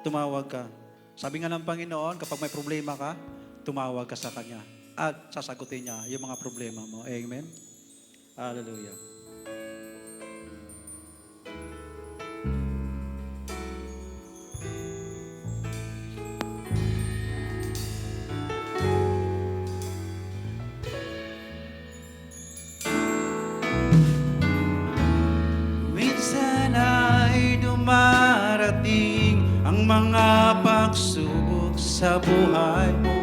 tumawag ka. Sabi nga ng Panginoon, kapag may problema ka, tumawag ka sa Kanya. At sasagutin niya yung mga problema mo. Amen? Hallelujah. Minsan ay dumarating ang mga pagsubok sa buhay mo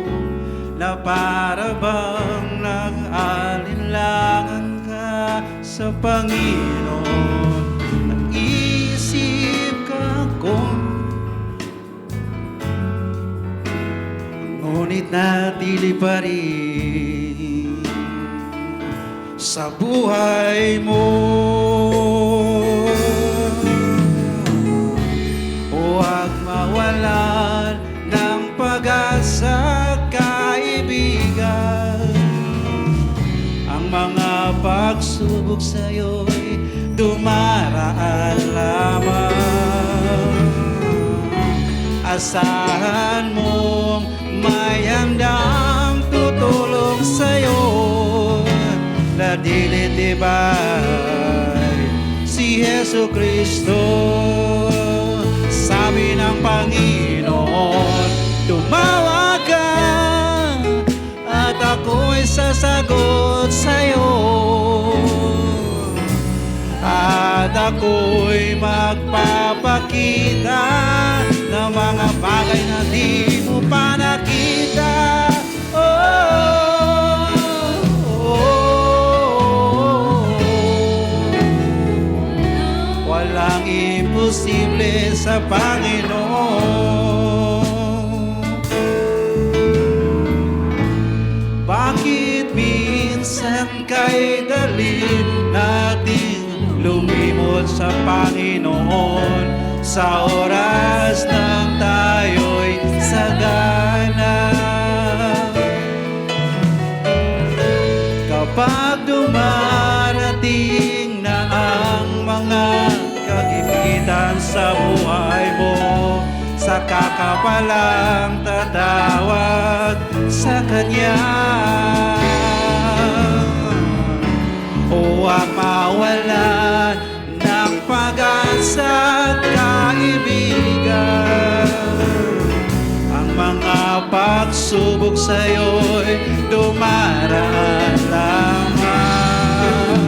na para bang nag-alinlangan ka sa Panginoon. Nag-iisip ka kung ngunit natili pa rin sa buhay mo. Huwag mawalan ng pag-asa, kaibigan. Ang mga pagsubok sa'yo'y dumaraan lamang. Asahan mong may handang tutulong sa'yo na dilitibay si Jesu Cristo. Sabi ng Panginoon, tumawag ka at ako'y sasagot sa'yo. At ako'y magpapakita ng mga bagay na di mo pa nakita. Walang imposible sa Panginoon. Bakit minsan kay dali nating lumimot sa Panginoon sa oras ng tayo'y sagana? Kapag dumarating na ang mga kagipitan sa buhay mo, saka ka palang tatawag sa Kanya. Huwag mawalan ng pag-asa, kaibigan. Ang mga pagsubok sa'yo'y dumaraan lamang.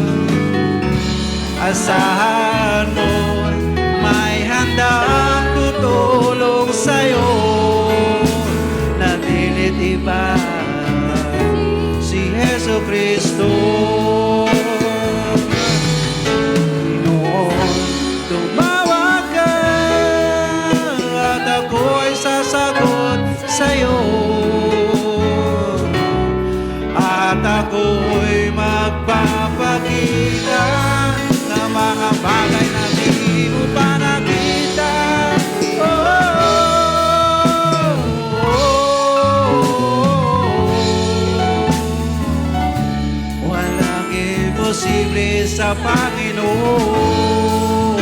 Asahan mo may handang tutulong sa'yo na dilitibay si Jesu Cristo. Noon tumawag ka at ako'y sasagot sa'yo. At ako'y magpapakita ng mga bagay na di mo pa nakita. Walang imposible sa Panginoon.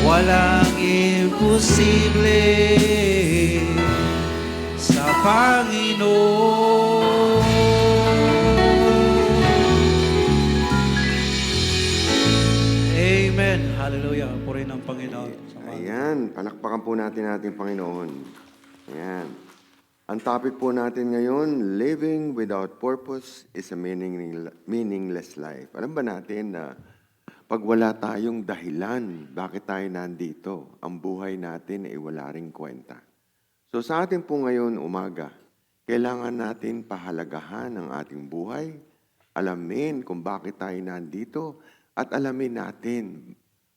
Walang imposible sa Panginoon. Amen. Hallelujah. Purihin ang Panginoon. Ayan, palakpakan po natin ating Panginoon. Ayan. Ang topic po natin ngayon, living without purpose is a meaningless life. Alam ba natin na pag wala tayong dahilan, bakit tayo nandito, ang buhay natin ay wala ring kwenta. So sa atin po ngayon umaga, kailangan natin pahalagahan ang ating buhay, alamin kung bakit tayo nandito, at alamin natin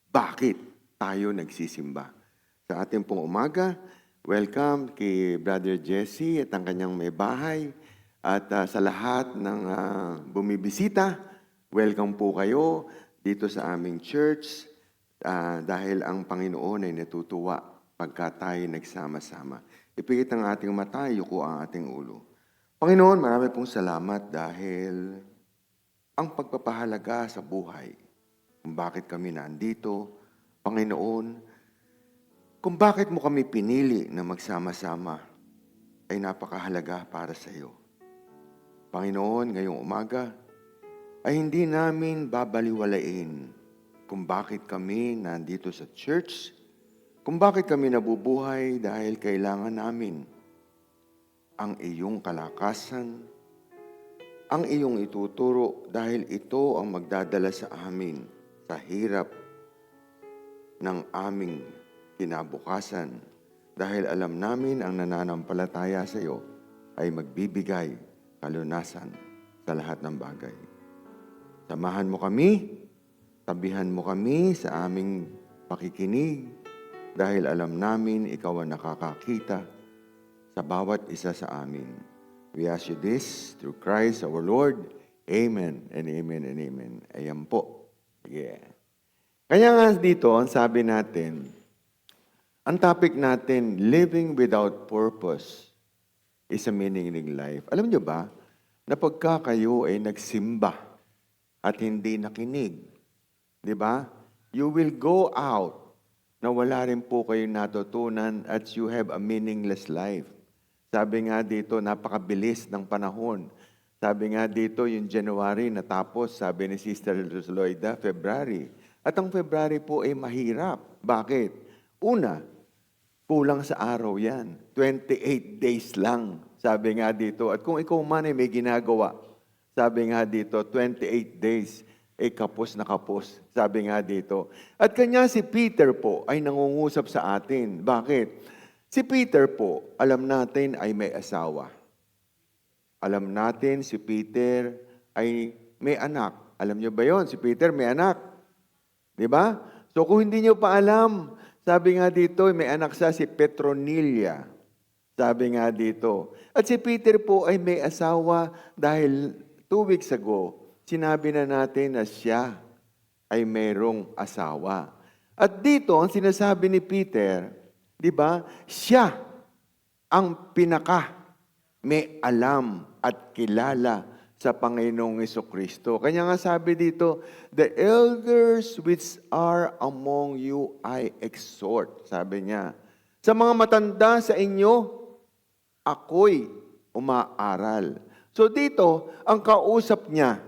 bakit tayo nagsisimba. Sa ating pong umaga, welcome kay Brother Jesse at ang kanyang may bahay. At sa lahat ng bumibisita, welcome po kayo dito sa aming church dahil ang Panginoon ay natutuwa pagka tayo nagsama-sama. Ipikit ang ating mata, yuko ang ating ulo. Panginoon, marami pong salamat dahil ang pagpapahalaga sa buhay, kung bakit kami nandito, Panginoon, kung bakit mo kami pinili na magsama-sama ay napakahalaga para sa iyo. Panginoon, ngayong umaga ay hindi namin babaliwalain kung bakit kami nandito sa church, kung bakit kami nabubuhay dahil kailangan namin ang iyong kalakasan, ang iyong ituturo dahil ito ang magdadala sa amin sa hirap ng aming kinabukasan. Dahil alam namin ang nananampalataya sa iyo ay magbibigay kalunasan sa lahat ng bagay. Samahan mo kami, tabihan mo kami sa aming pakikinig dahil alam namin ikaw ang nakakakita sa bawat isa sa amin. We ask you this through Christ our Lord. Amen and amen and amen. Ayan po. Yeah. Kaya nga dito, ang sabi natin, ang topic natin, living without purpose is a meaningless life. Alam niyo ba, na pagka kayo ay nagsimba at hindi nakinig, di ba? You will go out na wala rin po kayong natutunan at you have a meaningless life. Sabi nga dito, napakabilis ng panahon. Sabi nga dito, yung January natapos, sabi ni Sister Loida, February. At ang February po ay mahirap. Bakit? Una, kulang sa araw yan. 28 days lang, sabi nga dito. At kung ikaw man ay may ginagawa, sabi nga dito, 28 days, kapos na kapos, sabi nga dito. At kanya si Peter po ay nangungusap sa atin. Bakit? Si Peter po, alam natin ay may asawa. Alam natin si Peter ay may anak. Alam niyo ba yon? Si Peter may anak. Di ba? So kung hindi niyo pa alam, sabi nga dito, may anak siya si Petronilia. Sabi nga dito. At si Peter po ay may asawa dahil 2 weeks ago, sinabi na natin na siya ay mayroong asawa. At dito, ang sinasabi ni Peter, di ba, siya ang pinaka may alam at kilala sa Panginoong Jesucristo. Kanya nga sabi dito, the elders which are among you I exhort. Sabi niya, sa mga matanda sa inyo, ako'y umaaral. So dito, ang kausap niya,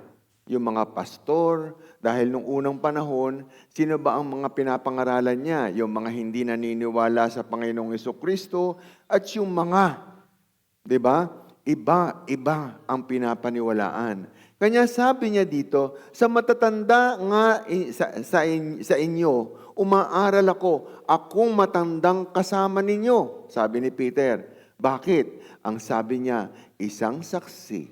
yung mga pastor, dahil nung unang panahon, sino ba ang mga pinapangaralan niya? Yung mga hindi naniniwala sa Panginoong Jesucristo at yung mga, di ba? Iba ang pinapaniwalaan. Kanya sabi niya dito, sa matatanda nga sa inyo, umaaral akong matandang kasama ninyo. Sabi ni Peter. Bakit? Ang sabi niya, isang saksi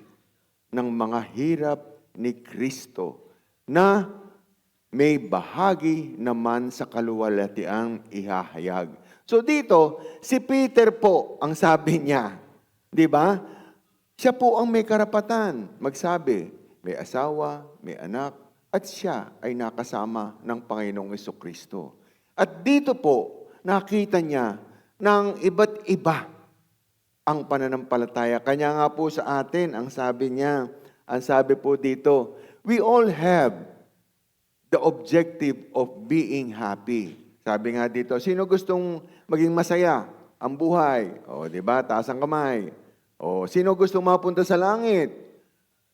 ng mga hirap ni Kristo na may bahagi naman sa kaluwalhatiang ihahayag. So dito, si Peter po ang sabi niya, di ba? Siya po ang may karapatan magsabi, may asawa, may anak, at siya ay nakasama ng Panginoong Jesucristo. At dito po, nakita niya ng iba't iba ang pananampalataya. Kanya nga po sa atin, ang sabi niya, ang sabi po dito, we all have the objective of being happy. Sabi nga dito, sino gustong maging masaya? Ang buhay. O, di ba? Taas ang kamay. O, sino gustong mapunta sa langit?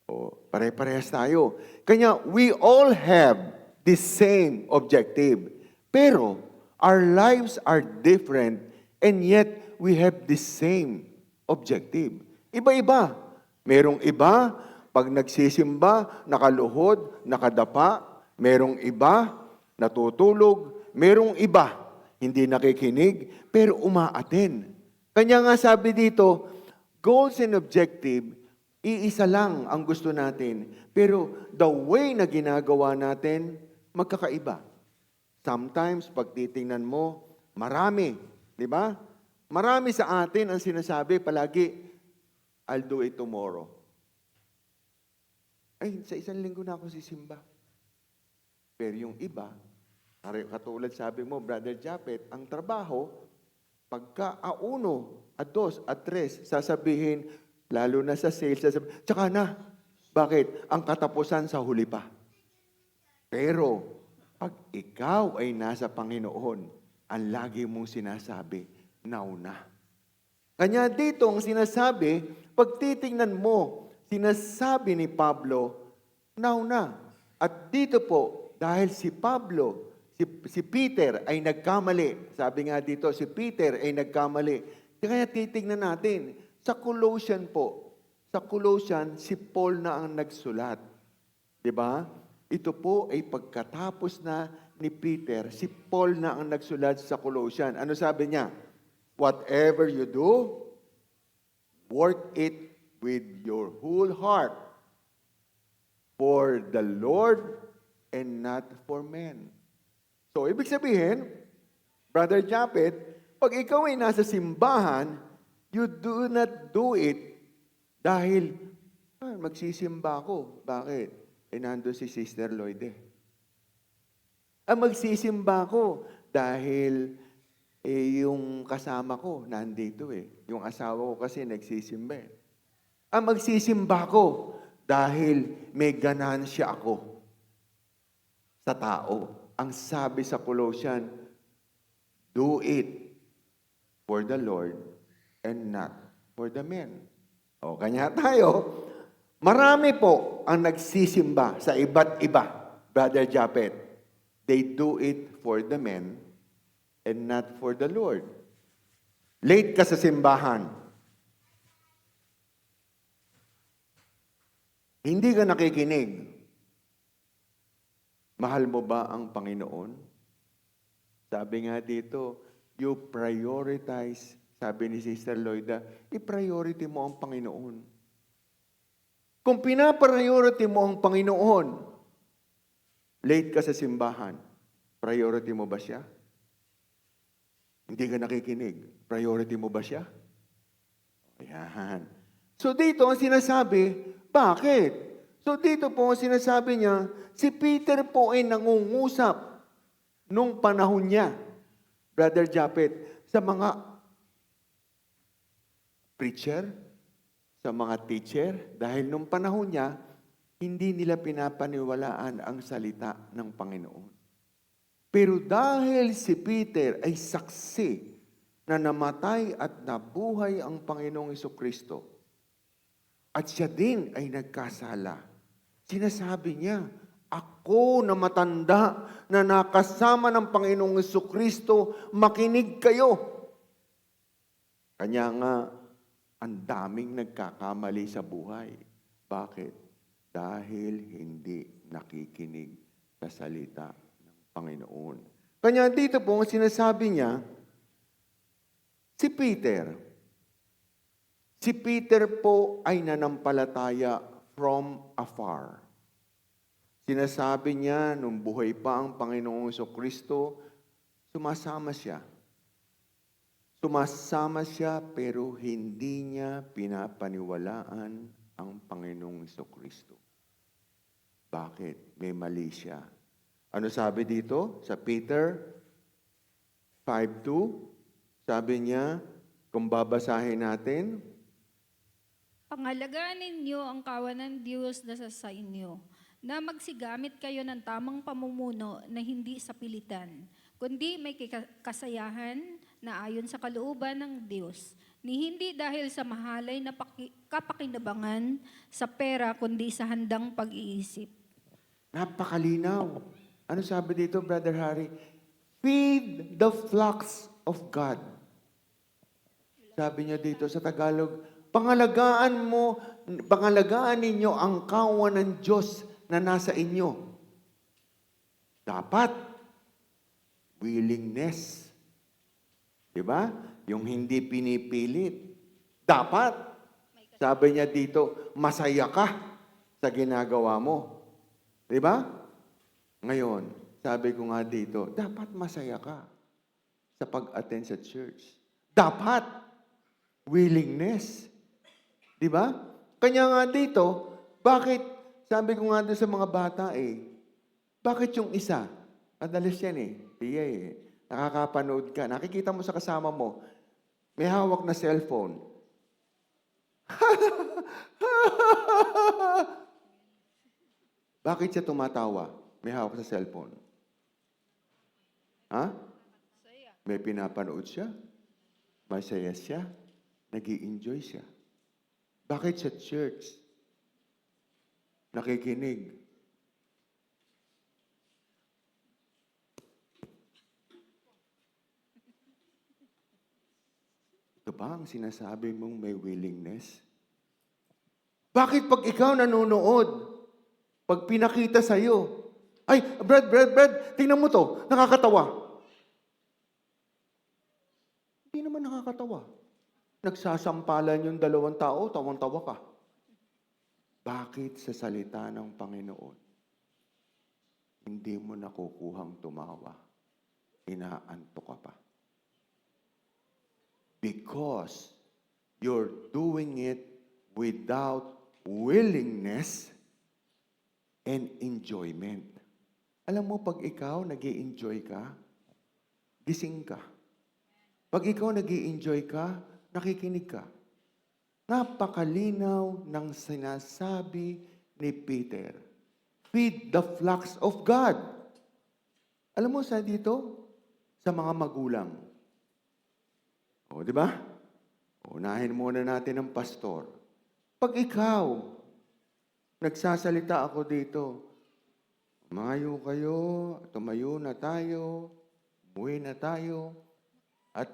O, pare-parehas tayo. Kanya, we all have the same objective. Pero, our lives are different and yet we have the same objective. Iba-iba. Merong iba, pag nagsisimba, nakaluhod, nakadapa. Merong iba, natutulog. Merong iba, hindi nakikinig, pero umaaten. Kanya nga sabi dito, goals and objective, iisa lang ang gusto natin. Pero the way na ginagawa natin, magkakaiba. Sometimes, pag titingnan mo, marami. Di ba? Marami sa atin ang sinasabi palagi, I'll do it tomorrow. Ay, sa isang linggo na ako sisimba. Pero yung iba, katulad sabi mo, Brother Japet, ang trabaho, pagka A1, A2, A3, sasabihin, lalo na sa sales, sasabihin, tsaka na. Bakit? Ang katapusan sa huli pa. Pero, Pag ikaw ay nasa Panginoon, ang lagi mong sinasabi, now na. Kanya dito ang sinasabi, pag titingnan mo, sinasabi ni Pablo, now na. At dito po, dahil si Pablo, si Peter ay nagkamali. Sabi nga dito, si Peter ay nagkamali. Kaya titingnan natin, sa Colossian po, sa Colossian, si Paul na ang nagsulat. Diba? Ito po ay pagkatapos na ni Peter, si Paul na ang nagsulat sa Colossian. Ano sabi niya? Whatever you do, work it with your whole heart for the Lord and not for men. So, ibig sabihin, Brother Japet, pag ikaw ay nasa simbahan, you do not do it dahil magsisimba ako. Bakit? Nandun si Sister Lloyd eh. Magsisimba ko dahil yung kasama ko nandito eh. Yung asawa ko kasi nagsisimba eh. Magsisimba ko dahil may ganansya ako sa tao. Ang sabi sa Colossian, do it for the Lord and not for the men. O, kanya tayo, marami po ang nagsisimba sa iba't iba, Brother Japet. They do it for the men and not for the Lord. Late ka sa simbahan. Hindi ka nakikinig. Mahal mo ba ang Panginoon? Sabi nga dito, you prioritize, sabi ni Sister Lloyda, i-priority mo ang Panginoon. Kung pinapriority mo ang Panginoon, late ka sa simbahan, priority mo ba siya? Hindi ka nakikinig, priority mo ba siya? Ayan. So dito ang sinasabi, bakit? So dito po ang sinasabi niya, si Peter po ay nangungusap nung panahon niya, Brother Japet, sa mga preacher, sa mga teacher, dahil nung panahon niya, hindi nila pinapaniwalaan ang salita ng Panginoon. Pero dahil si Peter ay saksi na namatay at nabuhay ang Panginoong Jesucristo, at siya din ay nagkasala, sinasabi niya, ako na matanda na nakasama ng Panginoong Jesucristo, makinig kayo. Kanya nga, ang daming nagkakamali sa buhay. Bakit? Dahil hindi nakikinig sa salita ng Panginoon. Kanya dito po, ang sinasabi niya, si Peter po ay nanampalataya from afar. Sinasabi niya, nung buhay pa ang Panginoong Jesucristo, sumasama siya. Sumasama siya pero hindi niya pinapaniwalaan ang Panginoong Jesucristo. Bakit? May mali siya. Ano sabi dito? Sa Peter 5:2, sabi niya, kung babasahin natin, Pangalagaan ninyo ang kawan ng Diyos na sa inyo, na magsigamit kayo ng tamang pamumuno na hindi sa pilitan, kundi may kasayahan na ayon sa kalooban ng Diyos, ni hindi dahil sa mahalay na kapakinabangan sa pera, kundi sa handang pag-iisip. napakalinaw. Ano sabi dito, Brother Harry? Feed the flocks of God. Sabi niya dito sa Tagalog, pangalagaan ninyo ang kawan ng Diyos na nasa inyo. Dapat, willingness. Diba? Yung hindi pinipilit. Dapat, sabi niya dito, masaya ka sa ginagawa mo. Diba? Ngayon, sabi ko nga dito, dapat masaya ka sa pag-attend sa church. Dapat, willingness. Diba? Kanya nga dito, bakit, sabi ko nga doon sa mga bata bakit yung isa, madalas yan tiya nakakapanood ka, nakikita mo sa kasama mo, may hawak na cellphone. Bakit siya tumatawa? May hawak sa cellphone. Ha? May pinapanood siya. Masaya siya. Nag-i-enjoy siya. Bakit sa church? Nakikinig. Ito ba ang sinasabi mong may willingness? Bakit pag ikaw nanonood, pag pinakita sa'yo, ay, Brad, tingnan mo to, nakakatawa. Hindi naman nakakatawa. Nagsasampalan yung dalawang tao, tawang-tawa ka. Bakit sa salita ng Panginoon, hindi mo nakukuhang tumawa? Inaantok ka pa. Because you're doing it without willingness and enjoyment. Alam mo, pag ikaw nag-i-enjoy ka, gising ka. Pag ikaw nag-i-enjoy ka, nakikinig ka. Napakalinaw ng sinasabi ni Peter. Feed the flocks of God. Alam mo sa dito? Sa mga magulang. O, di ba? Unahin muna natin ang pastor. Pag ikaw, nagsasalita ako dito, umayo kayo, tumayo na tayo, umuwi na tayo, at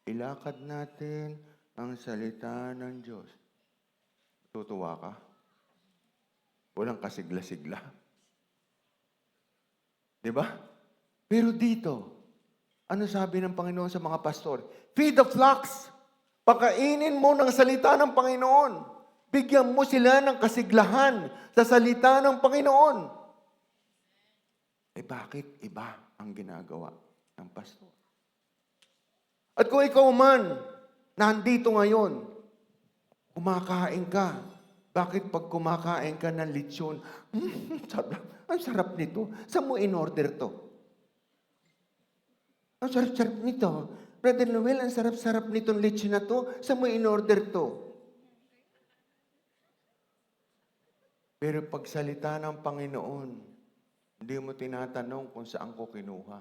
ilakad natin ang salita ng Diyos. Tutuwa ka? Walang kasigla-sigla. Di ba? Pero dito, ano sabi ng Panginoon sa mga pastor? Feed the flocks. Pakainin mo ng salita ng Panginoon. Bigyan mo sila ng kasiglahan sa salita ng Panginoon. Bakit iba ang ginagawa ng pastor? At kung ikaw man, nandito ngayon, kumakain ka. Bakit pag kumakain ka ng lechon, ang sarap nito. Saan mo in-order to? Ang sarap-sarap nito. Brother Noel, ang sarap-sarap nitong lechon na to. Saan mo in-order to? Pero pag salita ng Panginoon, hindi mo tinatanong kung saan ko kinuha.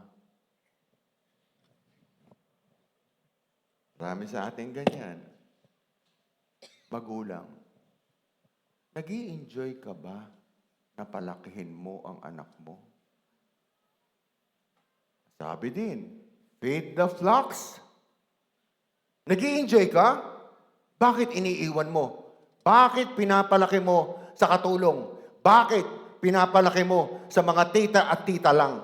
Marami sa ating ganyan. Magulang. Nag-i-enjoy ka ba na palakihin mo ang anak mo? Sabi din, feed the flocks. Nag-i-enjoy ka? Bakit iniiwan mo? Bakit pinapalaki mo sa katulong? Bakit pinapalaki mo sa mga tita at tita lang?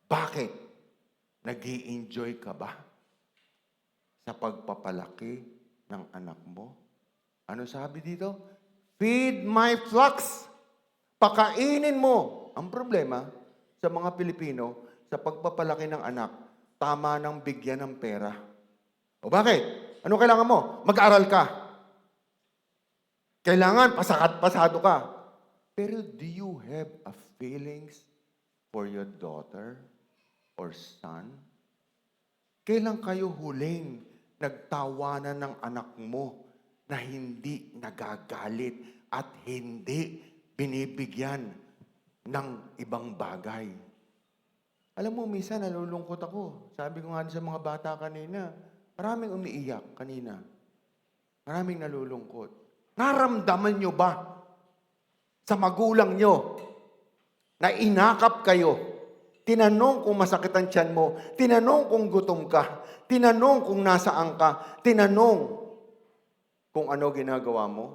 Bakit? Nag-i-enjoy ka ba sa pagpapalaki ng anak mo? Ano sabi dito? Feed my flocks. Pakainin mo. Ang problema sa mga Pilipino, sa pagpapalaki ng anak, tama ng bigyan ng pera. O bakit? Ano kailangan mo? Mag-aral ka. Kailangan pasado ka. Pero do you have a feelings for your daughter or son? Kailan kayo huling nagtawanan ng anak mo na hindi nagagalit at hindi binibigyan ng ibang bagay? Alam mo, minsan nalulungkot ako. Sabi ko nga sa mga bata kanina, maraming umiiyak kanina. Maraming nalulungkot. Naramdaman nyo ba sa magulang nyo na inakap kayo? Tinanong kung masakit ang tiyan mo. Tinanong kung gutom ka. Tinanong kung nasaan ka. Tinanong kung ano ginagawa mo.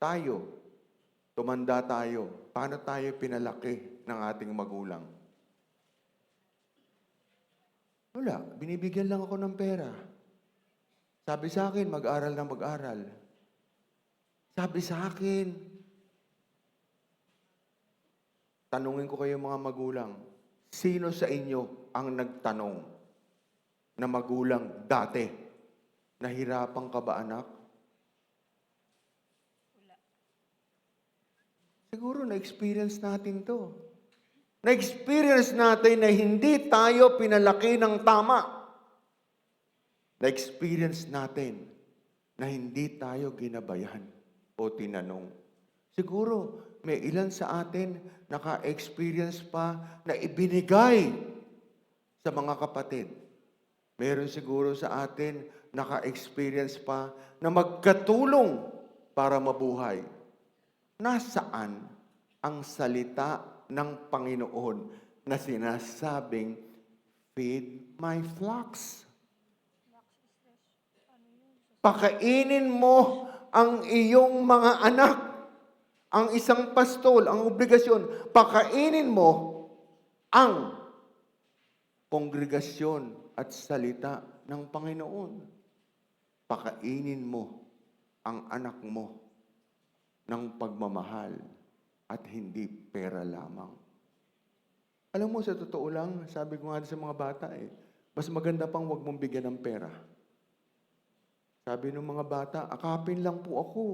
Tayo, tumanda tayo. Paano tayo pinalaki ng ating magulang? Wala, binibigyan lang ako ng pera. Sabi sa akin, mag-aral na mag-aral. Sabi sa akin, tanungin ko kayo mga magulang, sino sa inyo ang nagtanong na magulang dati? Nahirapan ka ba, anak? Wala. Siguro na-experience natin to. Na-experience natin na hindi tayo pinalaki ng tama. Na-experience natin na hindi tayo ginabayan o tinanong. Siguro, may ilan sa atin naka-experience pa na ibinigay sa mga kapatid. Meron siguro sa atin naka-experience pa na magkatulong para mabuhay. Nasaan ang salita ng Panginoon na sinasabing, feed my flocks? Pakainin mo ang iyong mga anak. Ang isang pastol, ang obligasyon, pakainin mo ang kongregasyon at salita ng Panginoon. Pakainin mo ang anak mo ng pagmamahal at hindi pera lamang. Alam mo, sa totoo lang, sabi ko nga sa mga bata mas maganda pang huwag mong bigyan ng pera. Sabi ng mga bata, akapin lang po ako.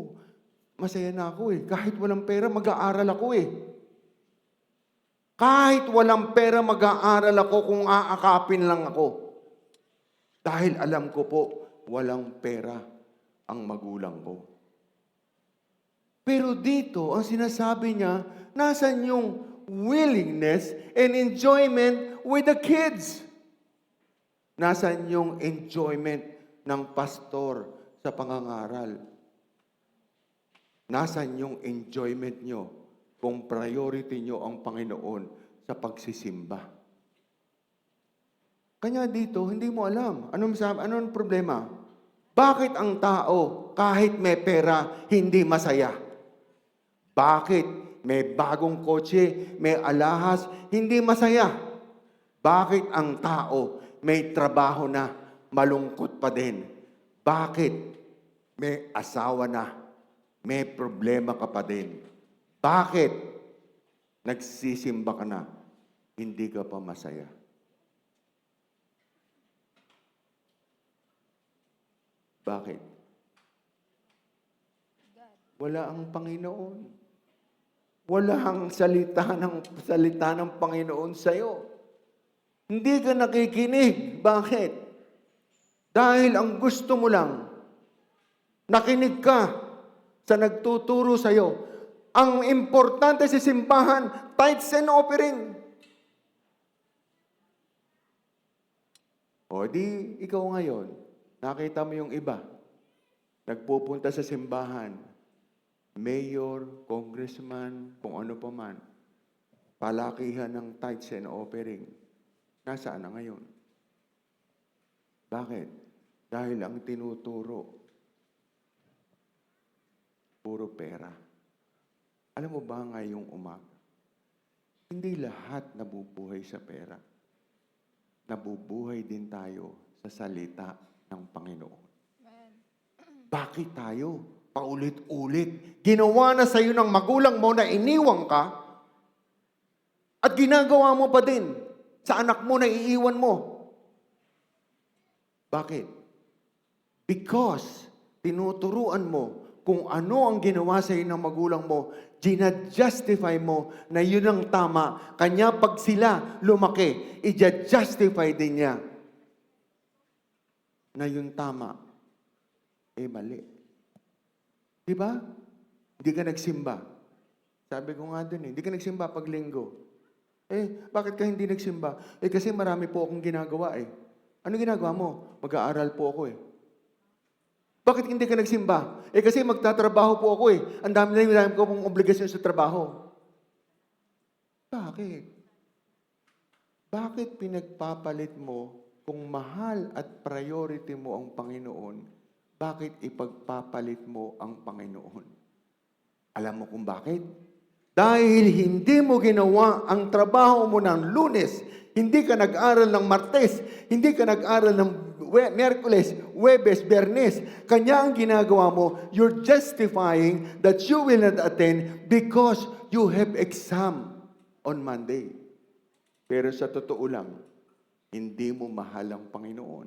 Masaya na ako Kahit walang pera, mag-aaral ako Kahit walang pera, mag-aaral ako kung aakapin lang ako. Dahil alam ko po, walang pera ang magulang ko. Pero dito, ang sinasabi niya, nasan yung willingness and enjoyment with the kids? Nasan yung enjoyment ng pastor sa pangangaral? Nasaan yung enjoyment nyo kung priority nyo ang Panginoon sa pagsisimba? Kanya dito, hindi mo alam. Anong problema? Bakit ang tao, kahit may pera, hindi masaya? Bakit may bagong kotse, may alahas, hindi masaya? Bakit ang tao, may trabaho na, malungkot pa din? Bakit may asawa na, may problema ka pa din? Bakit nagsisimba ka na, hindi ka pa masaya? Bakit? Wala ang Panginoon. Wala ang salita ng Panginoon sa'yo. Hindi ka nakikinig. Bakit? Dahil ang gusto mo lang, nakinig ka sa nagtuturo sa'yo. Ang importante sa simbahan, tithes and offering. O di, ikaw ngayon, nakita mo yung iba, nagpupunta sa simbahan, mayor, congressman, kung ano pa man, palakihan ng tithes and offering. Nasaan na ngayon? Bakit? Dahil ang tinuturo, puro pera. Alam mo ba ngayong umaga, hindi lahat nabubuhay sa pera. Nabubuhay din tayo sa salita ng Panginoon. Bakit tayo? Paulit-ulit. Ginawa na sa'yo ng magulang mo na iniwang ka at ginagawa mo pa din sa anak mo na iiwan mo. Bakit? Because tinuturuan mo kung ano ang ginawa sa iyo ng magulang mo, ginajustify mo na yun ang tama. Kanya pag sila lumaki, i-justify din niya na yun tama. Mali. Diba? Hindi ka nagsimba. Sabi ko nga dun hindi ka nagsimba pag linggo. Bakit ka hindi nagsimba? Kasi marami po akong ginagawa Ano ginagawa mo? Mag-aaral po ako Bakit hindi ka nagsimba? Kasi magtatrabaho po ako Ang dami ko pong obligasyon sa trabaho. Bakit? Bakit pinagpapalit mo kung mahal at priority mo ang Panginoon? Bakit ipagpapalit mo ang Panginoon? Alam mo kung bakit? Dahil hindi mo ginawa ang trabaho mo ng Lunes, hindi ka nag-aral ng Martes, hindi ka nag-aral ng Miyerkules, Huwebes, Biyernes. Kanya ang ginagawa mo, you're justifying that you will not attend because you have exam on Monday. Pero sa totoo lang, hindi mo mahal ang Panginoon.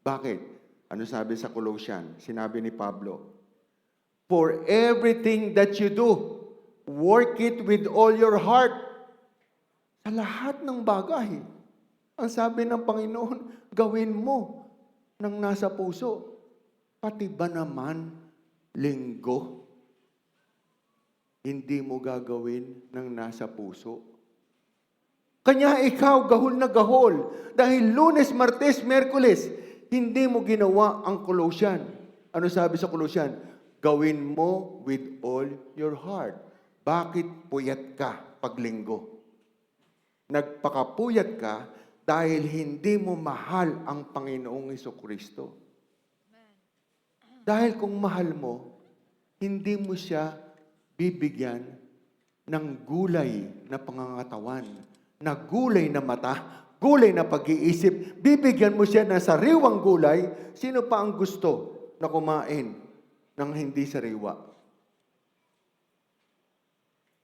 Bakit? Ano sabi sa Colossians? Sinabi ni Pablo, for everything that you do, work it with all your heart. Sa lahat ng bagay. Ang sabi ng Panginoon, gawin mo ng nasa puso. Pati ba naman linggo? hindi mo gagawin ng nasa puso. Kanya ikaw, gahol na gahol. Dahil Lunes, Martes, Merkules, hindi mo ginawa ang Colossian. Ano sabi sa Colossian? Gawin mo with all your heart. Bakit puyat ka pag linggo? Nagpakapuyat ka dahil hindi mo mahal ang Panginoong Hesukristo. Dahil kung mahal mo, hindi mo siya bibigyan ng gulay na pangangatawan, na gulay na mata, gulay na pag-iisip. Bibigyan mo siya ng sariwang gulay. Sino pa ang gusto na kumain ng hindi sariwa?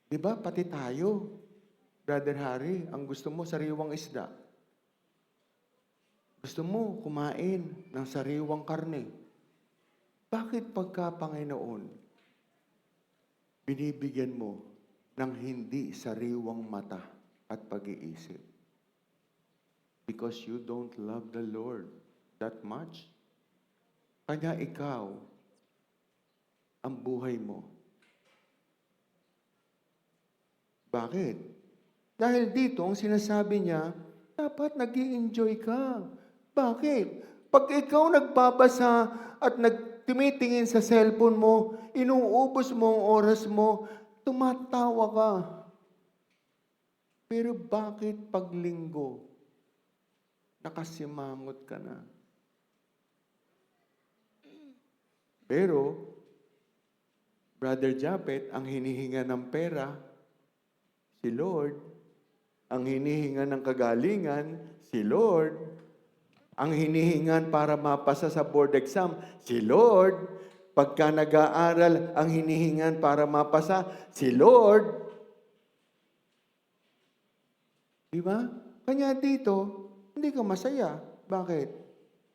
Diba? Pati tayo. Brother Harry, ang gusto mo, sariwang isda. Gusto mo, kumain ng sariwang karne. Bakit pagka, Panginoon, binibigyan mo ng hindi sariwang mata at pag-iisip? Because you don't love the Lord that much. Kanya ikaw, ang buhay mo. Bakit? Dahil dito, ang sinasabi niya, dapat nag-i-enjoy ka. Bakit? Pag ikaw nagbabasa at tumitingin sa cellphone mo, inuubos mo ang oras mo, tumatawa ka. Pero bakit pag linggo, nakasimangot ka na? Pero, Brother Japet, ang hinihinga ng pera, si Lord. Ang hinihingan ng kagalingan, si Lord. Ang hinihingan para mapasa sa board exam, si Lord. Pagka nag-aaral, ang hinihingan para mapasa, si Lord. Di ba? Kanya dito, hindi ka masaya. Bakit?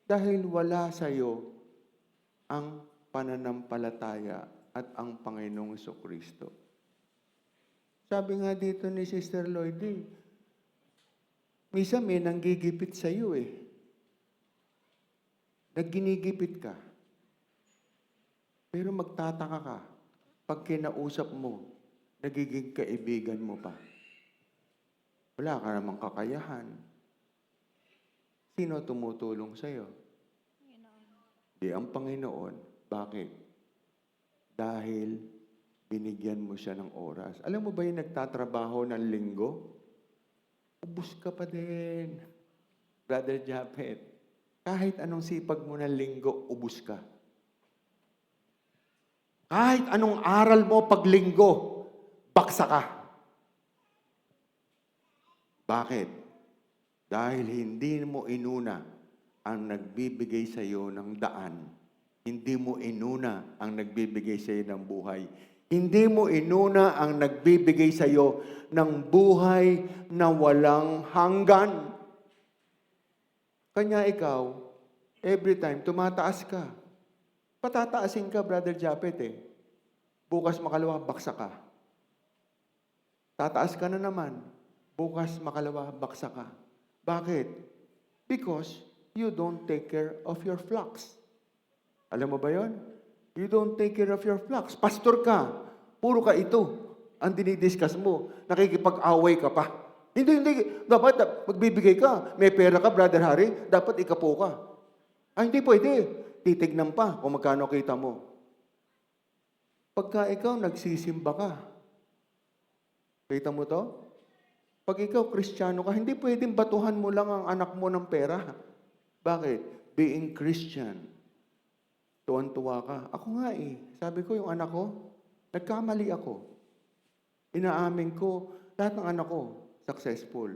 Dahil wala sa iyo ang pananampalataya at ang Panginoong Hesukristo. Sabi nga dito ni Sister Lloydie, minsan may nanggigipit sa iyo eh. Nagginigipit ka. Pero magtataka ka, pag kinausap mo, nagiging kaibigan mo pa. Wala ka namang kakayahan. Sino tumutulong sa iyo? Di ang Panginoon. Bakit? Dahil binigyan mo siya ng oras. Alam mo ba yung nagtatrabaho ng linggo? Ubus ka pa din. Brother Japet, kahit anong sipag mo ng linggo, ubus ka. Kahit anong aral mo pag linggo, baksa ka. Bakit? Dahil hindi mo inuna ang nagbibigay sa iyo ng daan. Hindi mo inuna ang nagbibigay sa iyo ng buhay. Hindi mo inuna ang nagbibigay sa iyo ng buhay na walang hanggan. Kanya ikaw, every time, tumataas ka. Patataasin ka, Brother Japet eh. Bukas makalawa, baksa ka. Tataas ka na naman. Bukas makalawa, baksa ka. Bakit? Because you don't take care of your flocks. Alam mo ba yon? You don't take care of your flocks. Pastor ka. Puro ka ito. Ang dinidiscuss mo. Nakikipag-away ka pa. Hindi. Dapat magbibigay ka. May pera ka, Brother Harry. Dapat ikapo ka. Hindi pwede. Titignan pa kung magkano kita mo. Pagka ikaw nagsisimba ka, kita mo to? Pag ikaw Kristiyano ka, hindi pwedeng batuhan mo lang ang anak mo ng pera. Bakit? Being Christian. Tuwan-tuwa ka. Ako nga eh. Sabi ko, yung anak ko, nagkamali ako. Inaamin ko, lahat ng anak ko, successful.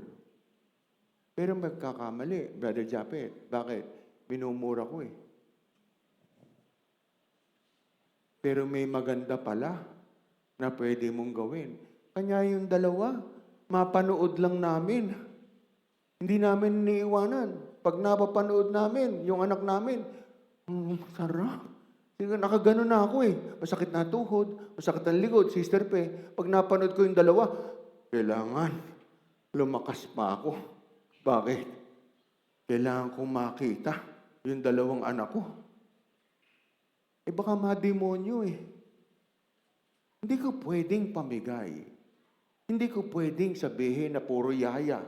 Pero magkakamali, Brother Japet. Bakit? Minumura ko eh. Pero may maganda pala na pwede mong gawin. Kanya yung dalawa, mapanood lang namin. Hindi namin iniiwanan. Pag napapanood namin, yung anak namin, sarap. Nakagano na ako eh. Masakit na tuhod, masakit ang likod, Sister Pe. Pag napanood ko yung dalawa, kailangan lumakas pa ako. Bakit? Kailangan kong makita yung dalawang anak ko. Baka mademonyo eh. Hindi ko pwedeng pamigay. Hindi ko pwedeng sabihin na puro yaya.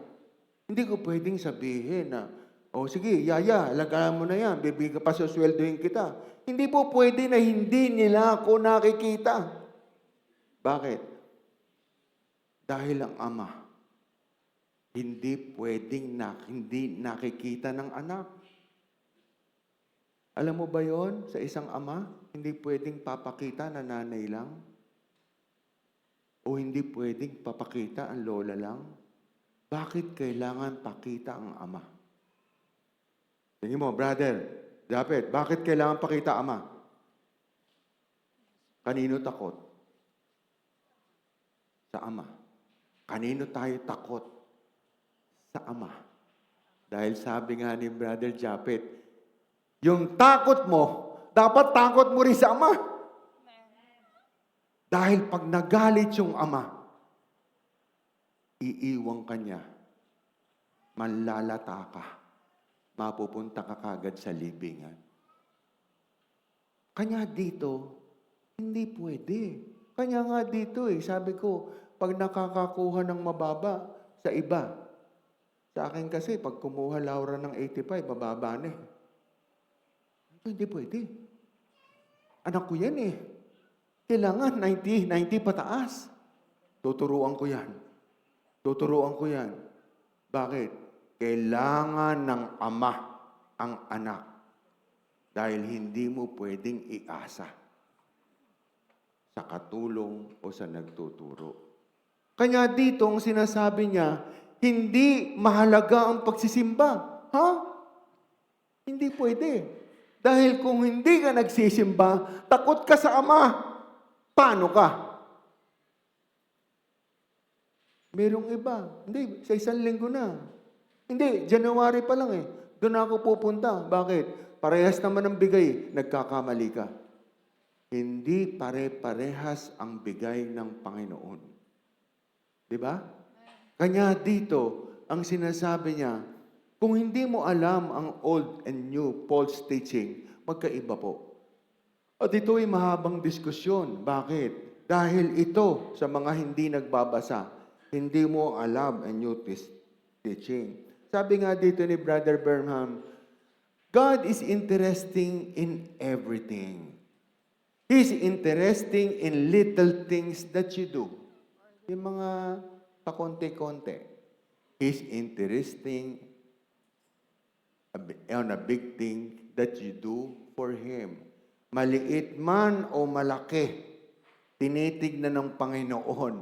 Hindi ko pwedeng sabihin na, oh sige, yaya, alagaan mo na yan, bibigyan ka pa sa sweldohin kita. Hindi po pwede na hindi nila ako nakikita. Bakit? Dahil ang ama, hindi pwedeng hindi nakikita ng anak. Alam mo ba yon sa isang ama? Hindi pwedeng papakita na nanay lang? O hindi pwedeng papakita ang lola lang? Bakit kailangan pakita ang ama? Tingin mo, brother, Japet, bakit kailangan pakita ama? Kanino takot? Sa ama. Kanino tayo takot? Sa ama. Dahil sabi nga ni Brother Japet, yung takot mo, dapat takot mo rin sa ama. Dahil pag nagalit yung ama, iiwang ka niya, manlalata ka, mapupunta ka kagad sa libingan. Kanya dito, hindi pwede. Kanya nga dito sabi ko, pag nakakakuha ng mababa sa iba, sa akin kasi, pag kumuha Laura ng 85, mababa na Hindi pwede. Anak ko yan Kailangan 90 pataas. Tuturuan ko yan. Tuturuan ko yan. Bakit? Kailangan ng ama ang anak. Dahil hindi mo pwedeng iasa sa katulong o sa nagtuturo. Kanya dito ang sinasabi niya, hindi mahalaga ang pagsisimba. Ha? Hindi pwede. Dahil kung hindi ka nagsisimba, takot ka sa ama. Paano ka? Merong iba. Hindi, sa isang linggo na. Hindi, January pa lang Doon ako pupunta. Bakit? Parehas naman ang bigay. Nagkakamali ka. Hindi pare-parehas ang bigay ng Panginoon. Di ba? Kanya dito, ang sinasabi niya, kung hindi mo alam ang old and new Paul's teaching, magkaiba po. At ito ay mahabang diskusyon. Bakit? Dahil ito sa mga hindi nagbabasa, hindi mo alam ang new teaching. Sabi nga dito ni Brother Burnham, God is interesting in everything. He's interesting in little things that you do. Yung mga pakonte-konte. He's interesting on a big thing that you do for Him. Maliit man o malaki, tinitignan ng Panginoon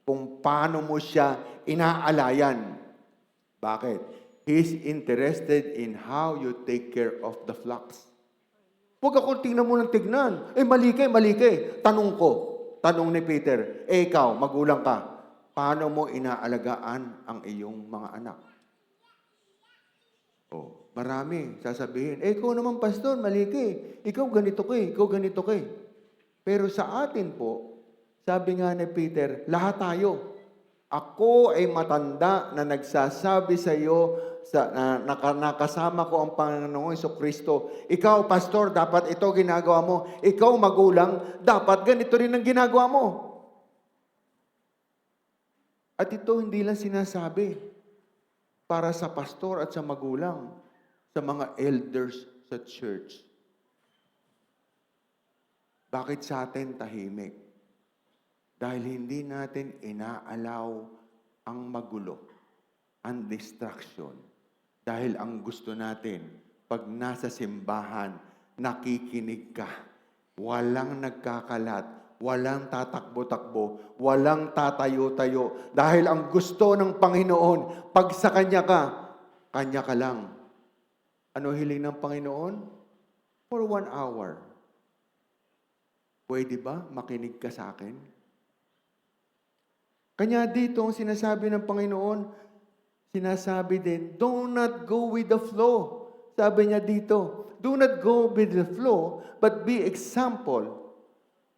kung paano mo siya inaalayan. Bakit? He's interested in how you take care of the flocks. Huwag ako tingnan mo ng tignan. Mali ka. Tanong ni Peter, ikaw, magulang ka, paano mo inaalagaan ang iyong mga anak? Marami sasabihin, ikaw naman pastor, mali ka Ikaw ganito ka Pero sa atin po, sabi nga ni Peter, lahat tayo. Ako ay matanda na nagsasabi sa iyo, nakasama ko ang Panginoong Jesucristo. Ikaw, pastor, dapat ito ginagawa mo. Ikaw, magulang, dapat ganito rin ang ginagawa mo. At ito hindi lang sinasabi para sa pastor at sa magulang, sa mga elders sa church. Bakit sa atin tahimik? Dahil hindi natin inaalaw ang magulo, ang distraction. Dahil ang gusto natin, pag nasa simbahan, nakikinig ka. Walang nagkakalat, walang tatakbo-takbo, walang tatayo-tayo. Dahil ang gusto ng Panginoon, pag sa Kanya ka lang. Ano hiling ng Panginoon? For 1 hour. Pwede ba makinig ka sa akin? Kanya dito, ang sinasabi ng Panginoon, sinasabi din, do not go with the flow. Sabi niya dito, do not go with the flow, but be example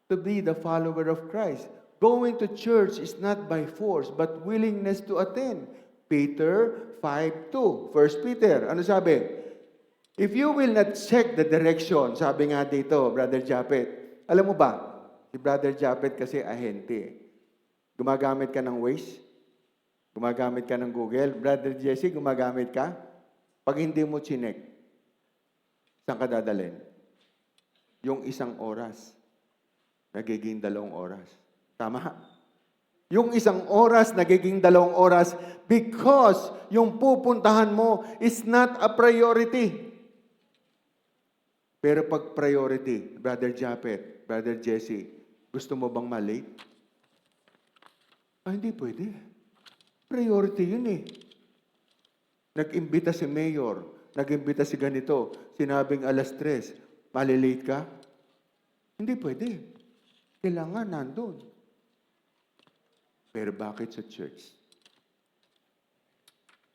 to be the follower of Christ. Going to church is not by force, but willingness to attend. Peter 5:2. 1 Peter, ano sabi? If you will not check the direction, sabi nga dito, Brother Japet, alam mo ba, Si Brother Japet kasi ahente. Gumagamit ka ng Waze? Gumagamit ka ng Google? Brother Jesse, gumagamit ka? Pag hindi mo chinek, saan ka dadalhin? Yung 1 oras, nagiging 2 oras. Tama? Yung 1 oras, nagiging 2 oras because yung pupuntahan mo is not a priority. Pero pag priority, Brother Japet, Brother Jesse, gusto mo bang malate? Hindi pwede. Priority yun eh. Nag-imbita si Mayor, nag-imbita si ganito, sinabing 3:00, malilate ka? Hindi pwede. Kailangan nandun. Pero bakit sa church?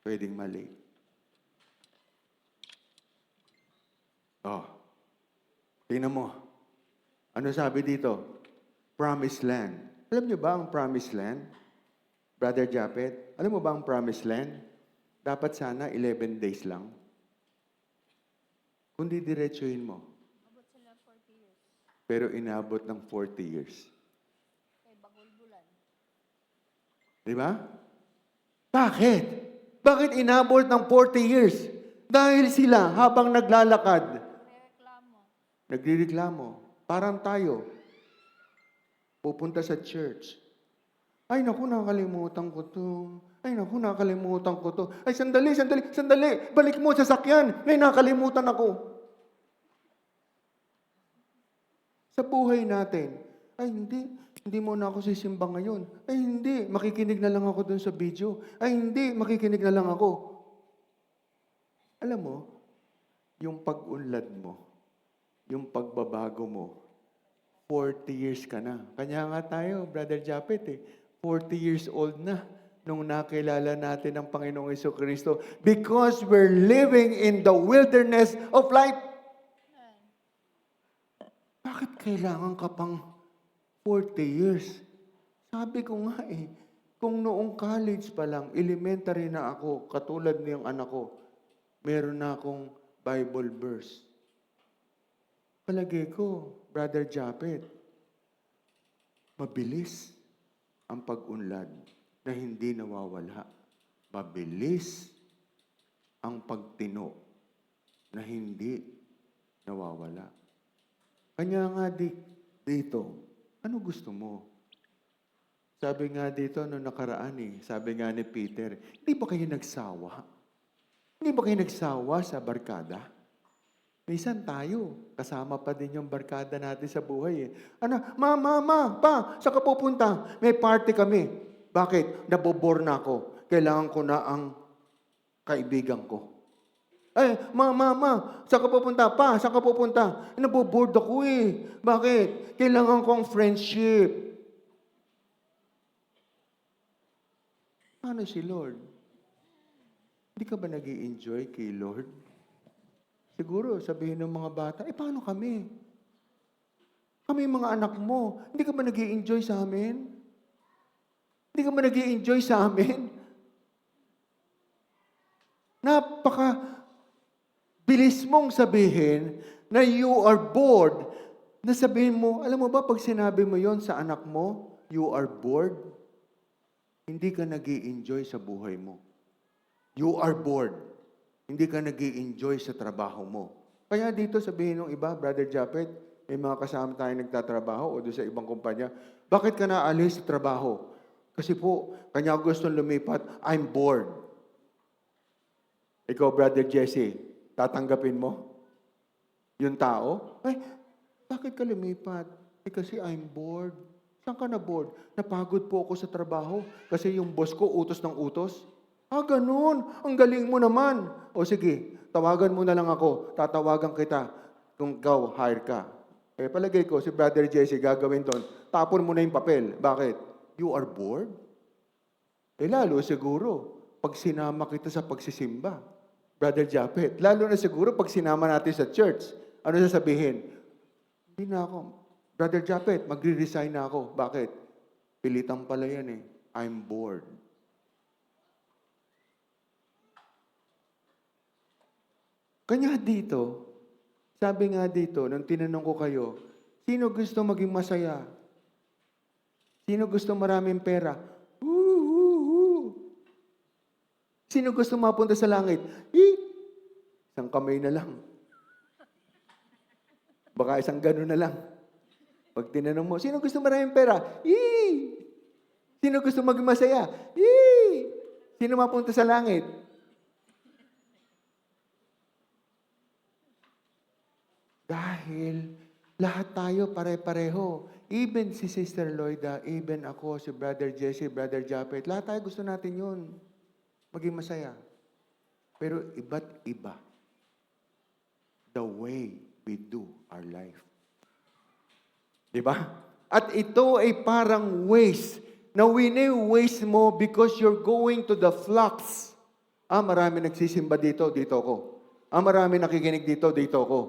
Pwedeng malate. Oh, tingnan mo. Ano sabi dito? Promised land. Alam niyo ba ang promised land? Brother Japet, alam mo ba ang promised land? Dapat sana 11 days lang. Kundi diretsuhin mo. Pero inabot ng 40 years. Di ba? Bakit? Bakit inabot ng 40 years? Dahil sila habang naglalakad, nagrereklamo. Parang tayo, pupunta sa church. Ay, naku, nakalimutan ko to. Ay, naku, nakalimutan ko to. Ay, sandali. Balik mo sa sakyan. May nakalimutan ako. Sa buhay natin, ay, hindi mo na ako sisimba ngayon. Ay, hindi, makikinig na lang ako dun sa video. Ay, hindi, makikinig na lang ako. Alam mo, yung pag-unlad mo, yung pagbabago mo, 40 years ka na. Kanya nga tayo, Brother Japet, 40 years old na nung nakilala natin ang Panginoong Jesucristo because we're living in the wilderness of life. Bakit kailangan ka pang 40 years? Sabi ko nga kung noong college pa lang, elementary na ako, katulad niyang anak ko, meron na akong Bible verse. Palagay ko, Brother Japet, mabilis ang pag-unlad na hindi nawawala. Mabilis ang pagtino na hindi nawawala. Kanya nga dito, ano gusto mo? Sabi nga dito, noong nakaraan sabi nga ni Peter, hindi ba kayo nagsawa? Hindi ba kayo nagsawa sa barkada? Minsan tayo, kasama pa din yung barkada natin sa buhay. Ano, mama, pa, saan ka pupunta? May party kami. Bakit? Nabobore na ako. Kailangan ko na ang kaibigan ko. Ay, mama, saan ka pupunta? Pa, saan ka pupunta? Nabobored ako Bakit? Kailangan ko ang friendship. Paano si Lord? Hindi ka ba nag-i-enjoy kay Lord? Siguro, sabihin ng mga bata, paano kami? Kami mga anak mo, hindi ka ba nag-i-enjoy sa amin? Hindi ka ba nag-i-enjoy sa amin? Bilis mong sabihin na you are bored. Na sabihin mo, alam mo ba, pag sinabi mo yon sa anak mo, you are bored, hindi ka nag-i-enjoy sa buhay mo. You are bored. Hindi ka nag-i-enjoy sa trabaho mo. Kaya dito sabihin ng iba, Brother Japet, may mga kasama tayo nagtatrabaho o doon sa ibang kumpanya, bakit ka naalis sa trabaho? Kasi po, kanya gusto lumipat, I'm bored. Ikaw, Brother Jesse, tatanggapin mo? Yung tao? Bakit ka lumipat? Kasi I'm bored. Saan ka na bored? Napagod po ako sa trabaho kasi yung boss ko utos ng utos. Ganun. Ang galing mo naman. O sige, tawagan mo na lang ako. Tatawagan kita kung ikaw hire ka. Palagay ko, si Brother Jesse gagawin doon. Tapon mo na yung papel. Bakit? You are bored? Lalo siguro, pag sinama kita sa pagsisimba. Brother Japet, lalo na siguro pag sinama natin sa church. Ano sasabihin? Hindi na ako. Brother Japet, magre-resign na ako. Bakit? Pilitan pala yan I'm bored. Kanya dito, sabi nga dito, nung tinanong ko kayo, sino gusto maging masaya? Sino gusto maraming pera? Woo! Sino gusto mapunta sa langit? Isang kamay na lang. Baka isang gano'n na lang. Pag tinanong mo, sino gusto maraming pera? Sino gusto maging masaya? Sino mapunta sa langit? Dahil lahat tayo pare-pareho. Even si Sister Loida, even ako, si Brother Jesse, Brother Japet, lahat tayo gusto natin yun. Maging masaya. Pero iba't iba the way we do our life. Diba? At ito ay parang waste. Na wini-waste mo because you're going to the flocks. Marami nagsisimba dito, dito ako. Marami nakikinig dito, dito ako.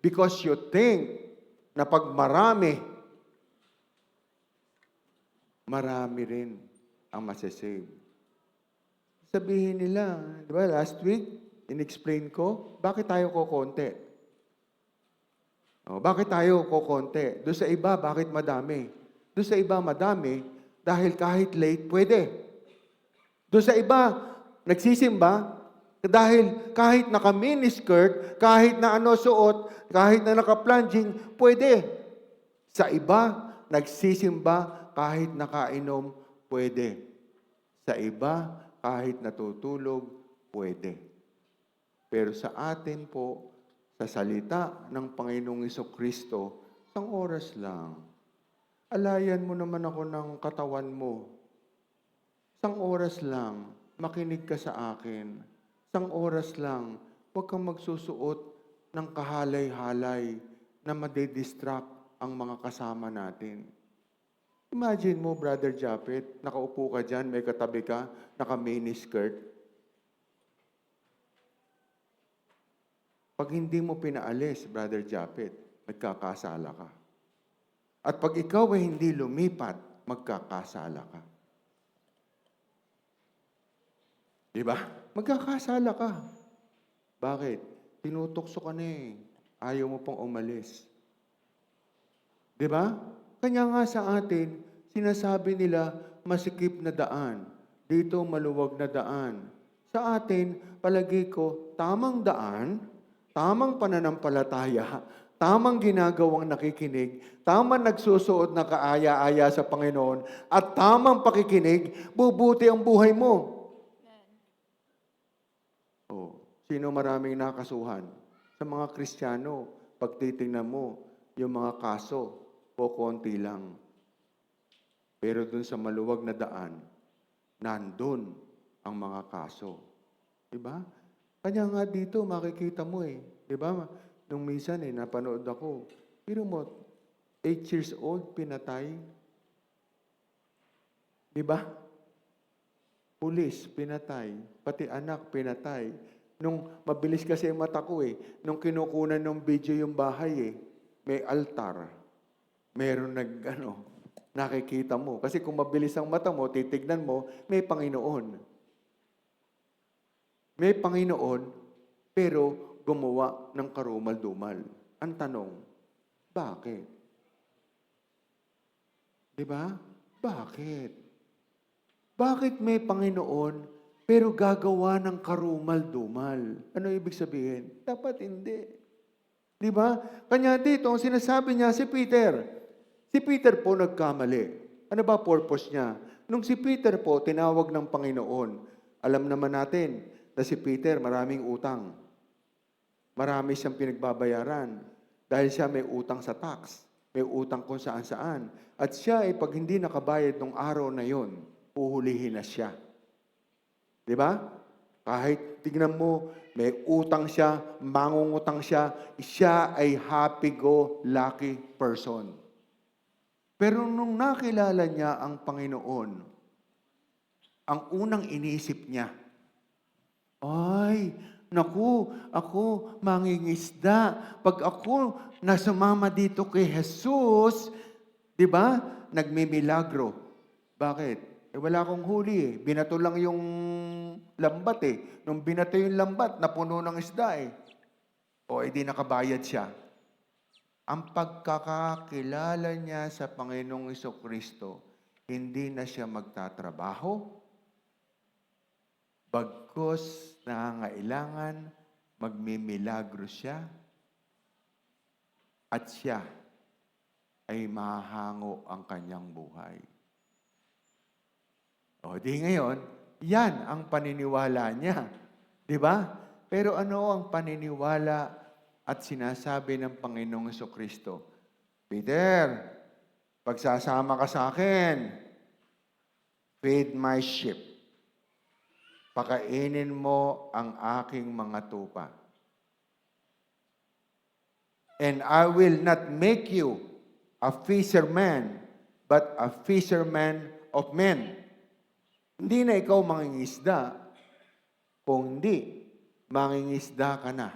Because you think na pag marami rin ang masasave. Sabihin nila, di ba, last week, in-explain ko, bakit tayo kokonti? Bakit tayo kokonti? Doon sa iba, bakit madami? Doon sa iba, madami, dahil kahit late, pwede. Doon sa iba, nagsisimba, dahil kahit naka-miniskirt, kahit na ano suot, kahit na naka-plunging, pwede. Sa iba, nagsisimba, kahit nakainom, pwede. Sa iba, kahit natutulog, pwede. Pero sa atin po, sa salita ng Panginoong Jesucristo, isang oras lang. Alayan mo naman ako ng katawan mo. Isang oras lang, makinig ka sa akin. Isang oras lang, huwag kang magsusuot ng kahalay-halay na madidistract ang mga kasama natin. Imagine mo, Brother Japet, nakaupo ka dyan, may katabi ka, naka-miniskirt. Pag hindi mo pinaalis, Brother Japet, magkakasala ka. At pag ikaw ay hindi lumipat, magkakasala ka. Diba? Magkakasala ka. Bakit? Tinutokso ka na eh. Ayaw mo pang umalis. Diba? Kanya nga sa atin, sinasabi nila, masikip na daan. Dito maluwag na daan. Sa atin, palagi ko, tamang daan, tamang pananampalataya, tamang ginagawang nakikinig, tamang nagsusuot na kaaya-aya sa Panginoon, at tamang pakikinig, bubuti ang buhay mo. Sino maraming nakasuhan? Sa mga Kristiyano, pag titingnan mo, yung mga kaso, o konti lang. Pero dun sa maluwag na daan, nandun ang mga kaso. Diba? Kanya nga dito, makikita mo eh. Diba? Nung minsan napanood ako. Pero mo, 8 years old, pinatay. Diba? Pulis, pinatay. Pati anak, pinatay. Nung mabilis kasi yung mata ko nung kinukunan ng video yung bahay may altar. Meron nakikita mo. Kasi kung mabilis ang mata mo, titignan mo, may Panginoon. May Panginoon, pero gumawa ng karumal-dumal. Ang tanong, bakit? Diba? Bakit? Bakit may Panginoon, pero gagawa ng karumal-dumal? Ano ibig sabihin? Dapat hindi. Diba? Kanya dito, ang sinasabi niya si Peter. Si Peter po nagkamali. Ano ba purpose niya? Nung si Peter po tinawag ng Panginoon, alam naman natin na si Peter maraming utang. Marami siyang pinagbabayaran. Dahil siya may utang sa tax. May utang kung saan-saan. At siya pag hindi nakabayad ng araw na yon, uhulihin na siya. Diba? Kahit tignan mo, may utang siya, mangungutang siya, siya ay happy-go-lucky person. Pero nung nakilala niya ang Panginoon, ang unang iniisip niya, ay, naku, ako mangingisda. Pag ako nasumama dito kay Jesus, di ba, nagmimilagro. Bakit? Wala akong huli Binato lang yung lambat Nung binato yung lambat, napuno ng isda O, edi nakabayad siya. Ang pagkakakilala niya sa Panginoong Jesucristo, hindi na siya magtatrabaho, bagkus nangangailangan, magmimilagro siya, at siya ay mahahango ang kanyang buhay. O di ngayon, yan ang paniniwala niya. Di ba? Pero ano ang paniniwala at sinasabi ng Panginoong Jesucristo? Peter, pagsasama ka sa akin, feed my sheep. Pakainin mo ang aking mga tupa. And I will not make you a fisherman, but a fisherman of men. Hindi na ikaw mangingisda, kung hindi, mangingisda ka na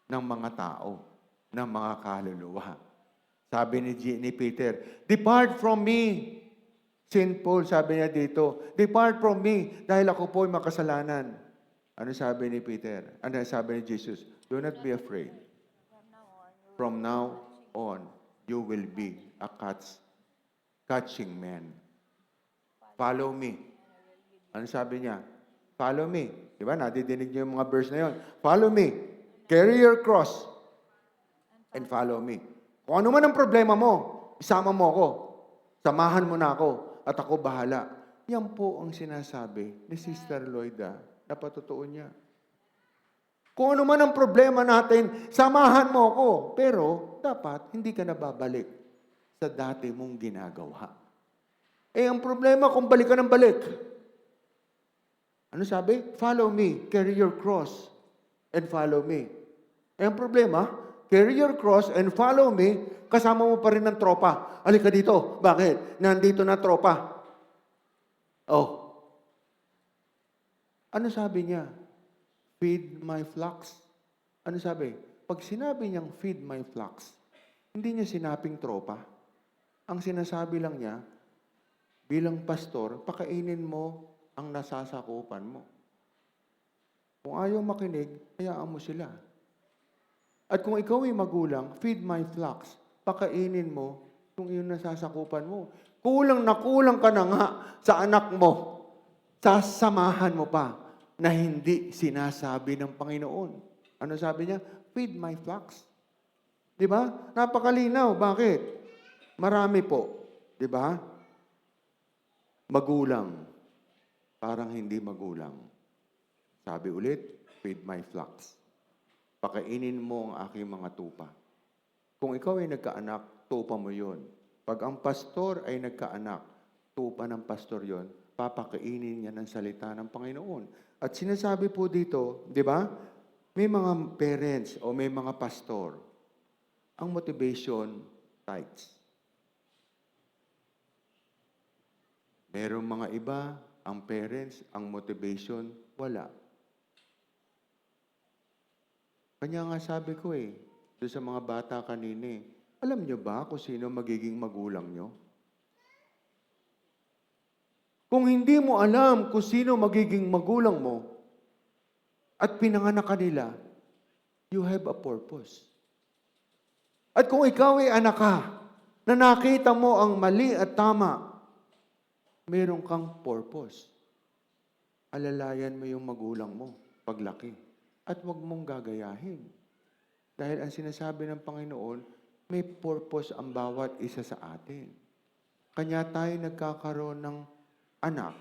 ng mga tao, ng mga kaluluwa. Sabi ni Peter, depart from me. Sinful, sabi niya dito, depart from me, dahil ako po'y makasalanan. Ano sabi ni Peter? Ano sabi ni Jesus? Do not be afraid. From now on, you will be a catching man. Follow me. Ano sabi niya? Follow me. Di ba? Nadidinig niyo yung mga verse na yun. Follow me. Carry your cross. And follow me. Kung ano man ang problema mo, isama mo ako. Samahan mo na ako. At ako bahala. Yan po ang sinasabi ni Sister Loida. Napatotoo niya. Kung ano man ang problema natin, samahan mo ako. Pero, dapat, hindi ka nababalik sa dati mong ginagawa. Ang problema kung balik ka ng balik. Ano sabi? Follow me, carry your cross, and follow me. Ang problema, carry your cross and follow me, kasama mo pa rin ng tropa. Halika dito. Bakit? Nandito na tropa. Oh. Ano sabi niya? Feed my flocks. Ano sabi? Pag sinabi niyang feed my flocks, hindi niya sinaping tropa. Ang sinasabi lang niya, bilang pastor, pakainin mo ang nasasakupan mo. Kung ayaw makinig, hayaan mo sila. At kung ikaw ay magulang, feed my flocks. Pakainin mo yung iyong nasasakupan mo. Kulang na kulang ka na nga sa anak mo. Sasamahan mo pa na hindi sinasabi ng Panginoon. Ano sabi niya? Feed my flocks. Di ba? Napakalinaw. Bakit? Marami po. Di ba? Magulang. Parang hindi magulang. Sabi ulit, feed my flocks. Pakainin mo ang aking mga tupa. Kung ikaw ay nagkaanak, tupa mo yon. Pag ang pastor ay nagkaanak, tupa ng pastor yon, papakainin niya ng salita ng Panginoon. At sinasabi po dito, di ba? May mga parents o may mga pastor, ang motivation, tithes. Merong mga iba, ang parents, ang motivation, wala. Kanya nga sabi ko doon sa mga bata kanina alam nyo ba kung sino magiging magulang nyo? Kung hindi mo alam kung sino magiging magulang mo at pinanganak ka nila, you have a purpose. At kung ikaw ay anak ka, na nakita mo ang mali at tama, meron kang purpose. Alalayan mo yung magulang mo paglaki. At huwag mong gagayahin. Dahil ang sinasabi ng Panginoon, may purpose ang bawat isa sa atin. Kanya tayo nagkakaroon ng anak.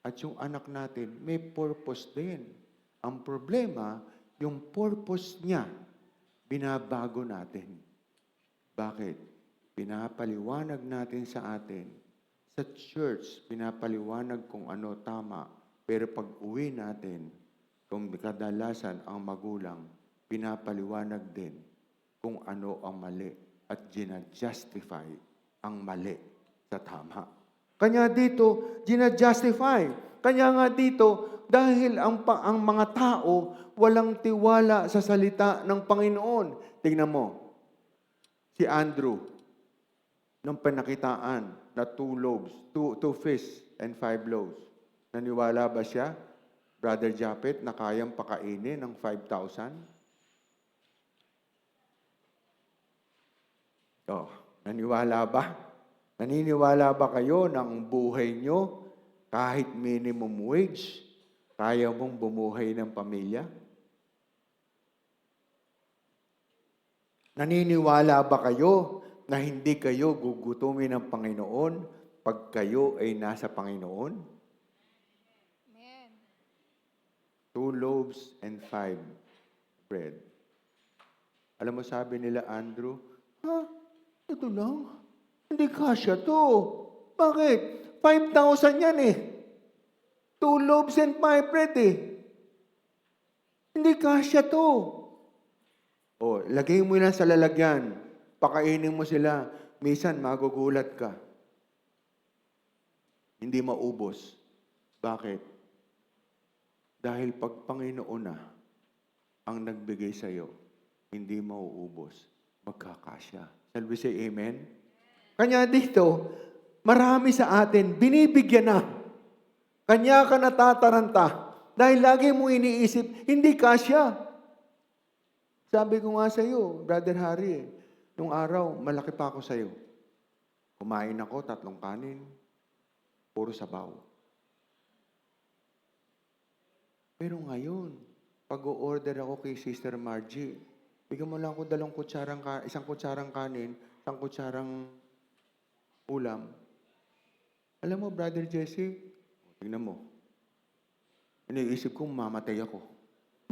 At yung anak natin, may purpose din. Ang problema, yung purpose niya, binabago natin. Bakit? Pinapaliwanag natin sa atin. Sa church, pinapaliwanag kung ano tama. Pero pag uwi natin, kung kadalasan ang magulang, pinapaliwanag din kung ano ang mali at gina-justify ang mali sa tama. Kanya dito, gina-justify. Kanya nga dito, dahil ang mga tao walang tiwala sa salita ng Panginoon. Tingnan mo, si Andrew, nung panakitaan na 2 fish and 5 loaves. Naniwala ba siya? Brother Japet, na kayang pakainin ng 5,000? Oh, naniwala ba? Naniniwala ba kayo ng buhay nyo, kahit minimum wage, kaya mong bumuhay ng pamilya? Naniniwala ba kayo na hindi kayo gugutumin ng Panginoon pag kayo ay nasa Panginoon? Amen. 2 loaves and 5 bread. Alam mo, sabi nila, Andrew, ito lang. Hindi kasya to. Bakit? 5,000 yan eh. 2 loaves and 5 bread eh. Hindi kasya to. O, lagay mo lang sa lalagyan. Pakainin mo sila. Minsan, magugulat ka. Hindi maubos. Bakit? Dahil pag Panginoon na ang nagbigay sa iyo, hindi mauubos. Magkakasya. Shall we say amen? Kanya dito, marami sa atin, binibigyan na. Kanya ka natataranta. Dahil lagi mo iniisip, hindi kasya. Sabi ko nga sa iyo, Brother Harry, nung araw, malaki pa ako sa iyo. Kumain ako, 3 kanin, puro sabaw. Pero ngayon, pag-o-order ako kay Sister Margie, bigyan mo lang ako 1 kutsarang kanin, 1 kutsarang ulam. Alam mo, Brother Jesse, tingnan mo, iniisip ko, mamatay ako.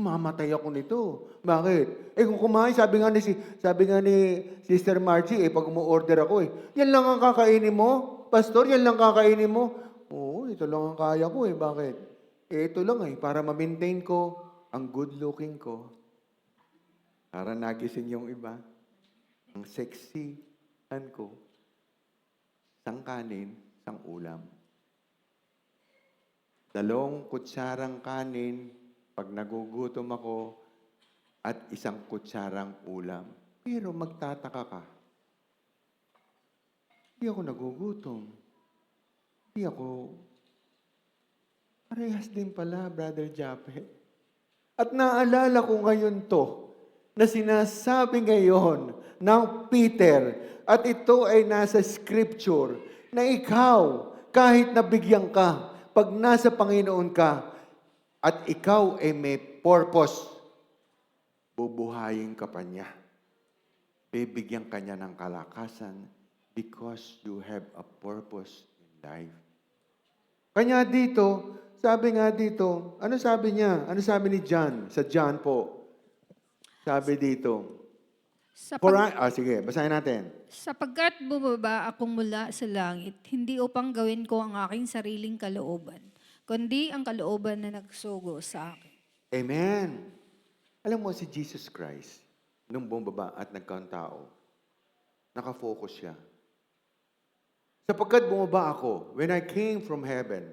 Mamatay ako nito. Bakit? Kung kumain, sabi nga ni Sister Margie, pag umu-order ako, yan lang ang kakainin mo? Pastor, yan lang kakainin mo? Oo, ito lang ang kaya ko Bakit? Ito lang para ma-maintain ko ang good looking ko. Para nagising yung iba. Ang sexy ko. 1 kanin, 1 ulam. 2 kutsarang kanin, pag nagugutom ako, at 1 kutsarang ulam. Pero magtataka ka. Hindi ako nagugutom. Hindi ako... Parehas din pala, Brother Japet. At naalala ko ngayon to, na sinasabi ngayon ng Peter, at ito ay nasa scripture, na ikaw, kahit nabigyan ka, pag nasa Panginoon ka, at ikaw ay may purpose, bubuhayin ka pa niya. Bibigyan ka niya ng kalakasan because you have a purpose in life. Kanya dito, sabi nga dito, ano sabi niya? Ano sabi ni John? Sa John po. Sabi dito. Sige, basahin natin. Sapagkat bumaba ako mula sa langit, hindi upang gawin ko ang aking sariling kalooban, kundi ang kalooban na nagsugo sa akin. Amen. Alam mo si Jesus Christ, nung bumaba at nagkaroon tao, nakafocus siya. Sapagkat bumaba ako, when I came from heaven,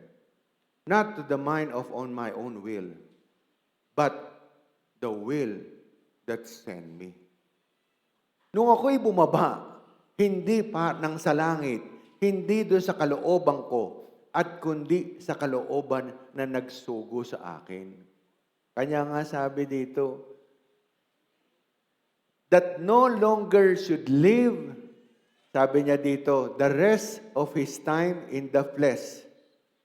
not to the mind of on my own will, but the will that sent me. Nung ako'y bumaba, hindi pa nang sa langit, hindi doon sa kalooban ko, at kundi sa kalooban na nagsugo sa akin. Kanya nga sabi dito, that no longer should live, sabi niya dito, the rest of his time in the flesh,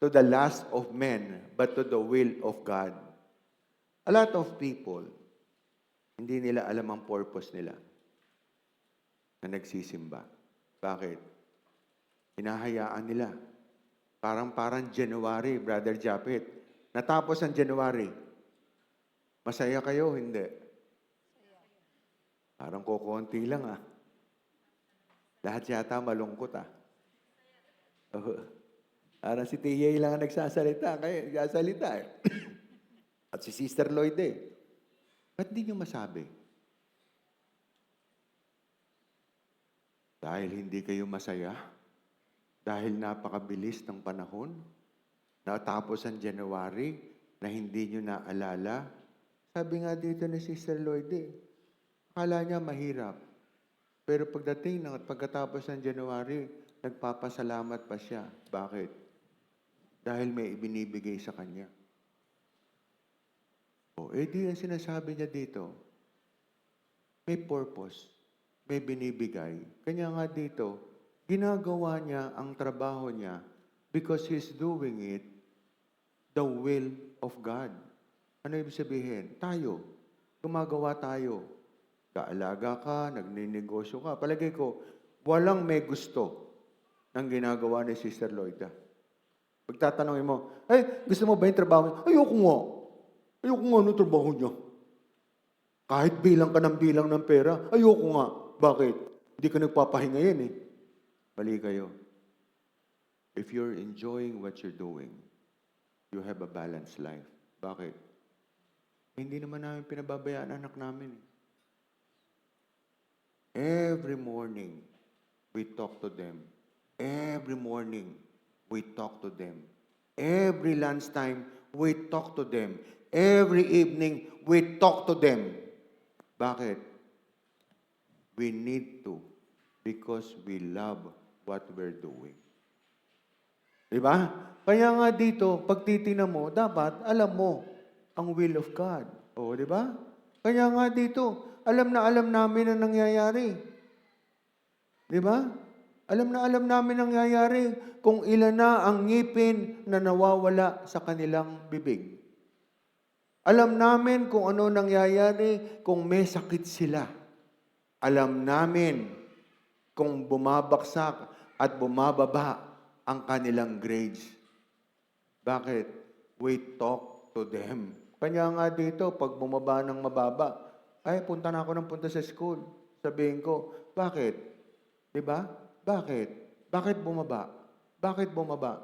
to the lust of men, but to the will of God. A lot of people, hindi nila alam ang purpose nila na nagsisimba. Bakit? Hinahayaan nila. Parang January, Brother Japet. Natapos ang January. Masaya kayo? Hindi. Parang kukunti lang Lahat yata malungkot Parang si Tia lang ang nagsasalita. At si Sister Lloyd Ba't di nyo masabi? Dahil hindi kayo masaya? Dahil napakabilis ng panahon? Natapos ang January na hindi nyo naalala? Sabi nga dito ni Sister Lloyd akala niya mahirap. Pero pagdating ng at pagkatapos ng January, nagpapasalamat pa siya. Bakit? Dahil may ibinibigay sa kanya. Di ang sinasabi niya dito, may purpose, may binibigay. Kanya nga dito, ginagawa niya ang trabaho niya because He's doing it the will of God. Ano ibig sabihin? Tayo, gumagawa tayo. Kaalaga ka, nagninegosyo ka. Palagay ko, walang may gusto ng ginagawa ni Sister Lloyda. Pagtatanungin mo, ay, gusto mo ba yung trabaho niya? Ayoko nga. Ayoko nga ng trabaho niya. Kahit bilang ka ng bilang ng pera, ayoko nga. Bakit? Hindi ka nagpapahinga yan eh. Mali kayo. If you're enjoying what you're doing, you have a balanced life. Bakit? Hindi naman namin pinababayaan anak namin. Every morning, we talk to them. Every morning, we talk to them. Every lunchtime, we talk to them. Every evening, we talk to them. Bakit? We need to because we love what we're doing. Diba? Kaya nga dito, pag titingnan mo, dapat alam mo ang will of God. O, di ba? Kaya nga dito, alam namin ang nangyayari. Di ba? Alam namin ang nangyayari kung ilan na ang ngipin na nawawala sa kanilang bibig. Alam namin kung ano nangyayari kung may sakit sila. Alam namin kung bumabaksak at bumababa ang kanilang grades. Bakit? We talk to them. Kanya nga dito, pag bumaba ng mababa, ay, punta na ako ng punta sa school. Sabihin ko, bakit? Diba? Bakit? Bakit bumaba? Bakit bumaba?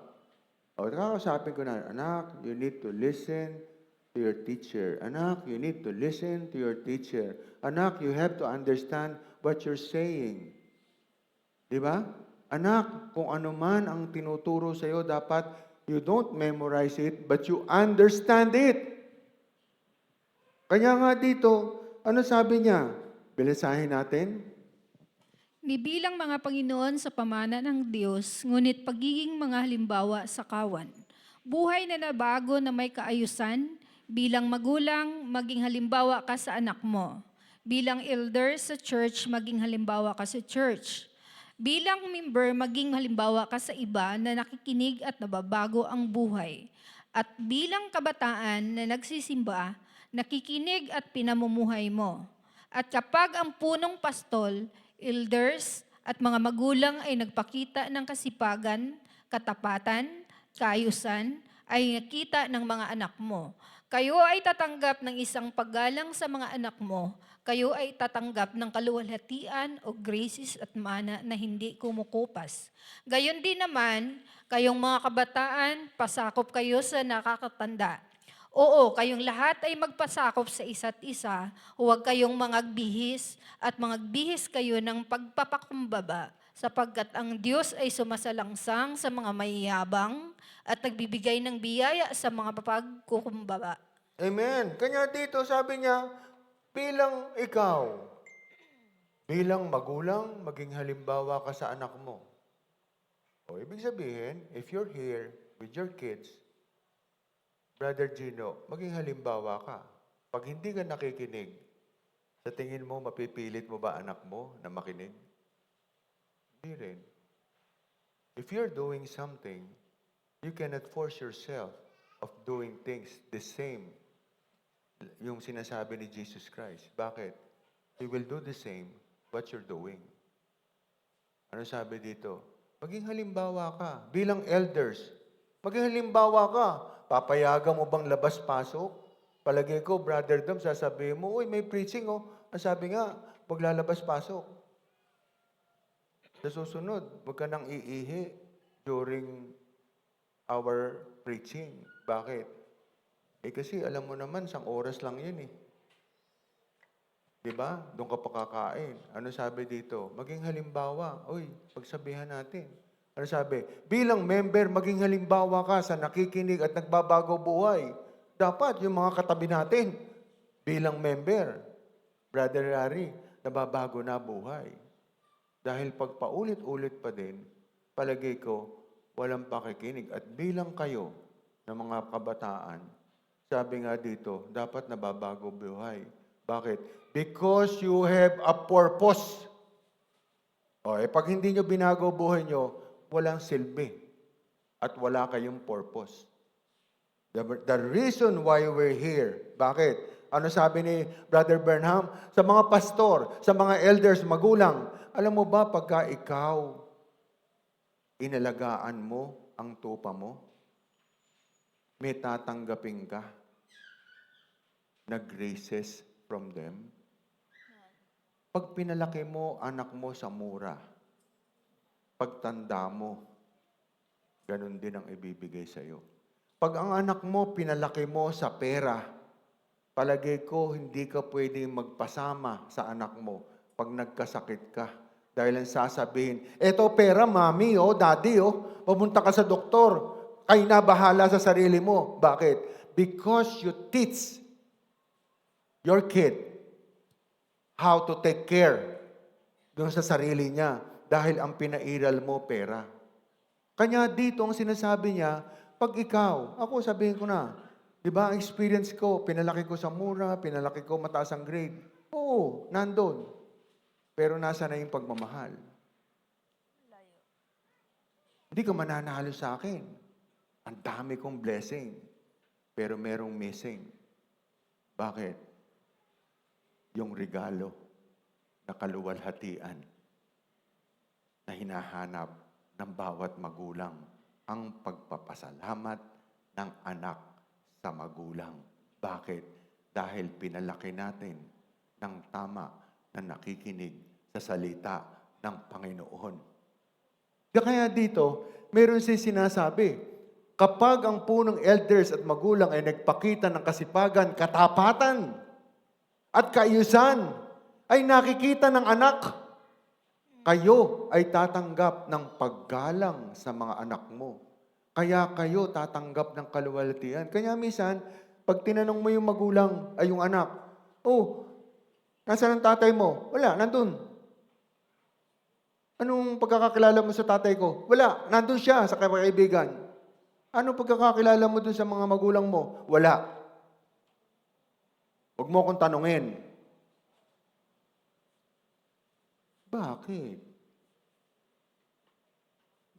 O, kakasapin ko na, anak, you need to listen to your teacher. Anak, you need to listen to your teacher. Anak, you have to understand what you're saying. Diba? Anak, kung ano man ang tinuturo sa'yo, dapat you don't memorize it, but you understand it. Kanya nga dito, ano sabi niya? Bilisahin natin. Nibilang mga Panginoon sa pamana ng Diyos, ngunit pagiging mga halimbawa sa kawan. Buhay na nabago na may kaayusan, bilang magulang, maging halimbawa ka sa anak mo. Bilang elder sa church, maging halimbawa ka sa church. Bilang member, maging halimbawa ka sa iba na nakikinig at nababago ang buhay. At bilang kabataan na nagsisimba, nakikinig at pinamumuhay mo. At kapag ang punong pastol, elders at mga magulang ay nagpakita ng kasipagan, katapatan, kaayusan, ay nakita ng mga anak mo. Kayo ay tatanggap ng isang paggalang sa mga anak mo. Kayo ay tatanggap ng kaluwalhatian o graces at mana na hindi kumukupas. Gayon din naman, kayong mga kabataan, pasakop kayo sa nakakatanda. Oo, kayong lahat ay magpasakop sa isa't isa. Huwag kayong mangagbihis at mangagbihis kayo ng pagpapakumbaba sapagkat ang Diyos ay sumasalangsang sa mga mayayabang at nagbibigay ng biyaya sa mga papagkukumbaba. Amen. Kanya dito, sabi niya, bilang ikaw, bilang magulang, maging halimbawa ka sa anak mo. O, ibig sabihin, if you're here with your kids, Brother Gino, maging halimbawa ka. Pag hindi ka nakikinig, sa tingin mo, mapipilit mo ba anak mo na makinig? Hindi rin. If you're doing something, you cannot force yourself of doing things the same. Yung sinasabi ni Jesus Christ. Bakit? He will do the same what you're doing. Ano sabi dito? Maging halimbawa ka. Bilang elders, maging halimbawa ka. Papayagan mo bang labas-pasok? Palagay ko, Brother Dom, sasabihin mo, uy, may preaching, oh. Ang sabi nga, maglalabas-pasok. Sa susunod, huwag ka nang iihi during our preaching. Bakit? Kasi alam mo naman, 1 oras lang yun eh. Diba? Doon ka pa kakain. Ano sabi dito? Maging halimbawa. Uy, pagsabihan natin. Ano sabi? Bilang member, maging halimbawa ka sa nakikinig at nagbabago buhay. Dapat yung mga katabi natin, bilang member, Brother Larry, nababago na buhay. Dahil pag paulit-ulit pa din, palagay ko, walang pakikinig. At bilang kayo ng mga kabataan, sabi nga dito, dapat nababago buhay. Bakit? Because you have a purpose. Pag hindi nyo binago buhay nyo, walang silbi at wala kayong purpose. The reason why we're here, bakit? Ano sabi ni Brother Burnham? Sa mga pastor, sa mga elders, magulang, alam mo ba pagka ikaw, inalagaan mo ang tupa mo, may tatanggapin ka na graces from them? Pag pinalaki mo anak mo sa mura, pagtanda mo, ganun din ang ibibigay sa iyo. Pag ang anak mo, pinalaki mo sa pera, palagay ko, hindi ka pwedeng magpasama sa anak mo pag nagkasakit ka. Dahil ang sasabihin, eto pera, mami, daddy, pumunta ka sa doktor. Kayo na bahala sa sarili mo. Bakit? Because you teach your kid how to take care doon sa sarili niya. Dahil ang pinairal mo, pera. Kanya dito ang sinasabi niya, pag ikaw, ako sabihin ko na, di ba, ang experience ko, pinalaki ko sa mura, pinalaki ko mataas ang grade. Oo, nandun. Pero nasa na yung pagmamahal? Hindi ka mananalo sa akin. Ang dami kong blessing. Pero merong missing. Bakit? Yung regalo na kaluwalhatian na hinahanap ng bawat magulang, ang pagpapasalamat ng anak sa magulang. Bakit? Dahil pinalaki natin ng tama na nakikinig sa salita ng Panginoon. Kaya dito, meron siya sinasabi, kapag ang punong elders at magulang ay nagpakita ng kasipagan, katapatan, at kaayusan, ay nakikita ng anak, kayo ay tatanggap ng paggalang sa mga anak mo. Kaya kayo tatanggap ng kaluwalhatian. Kaya minsan, pag tinanong mo yung magulang, ay yung anak, nasaan ang tatay mo? Wala, nandun. Anong pagkakakilala mo sa tatay ko? Wala, nandun siya sa kaibigan. Anong pagkakakilala mo dun sa mga magulang mo? Wala. Huwag mo akong tanungin. Bakit?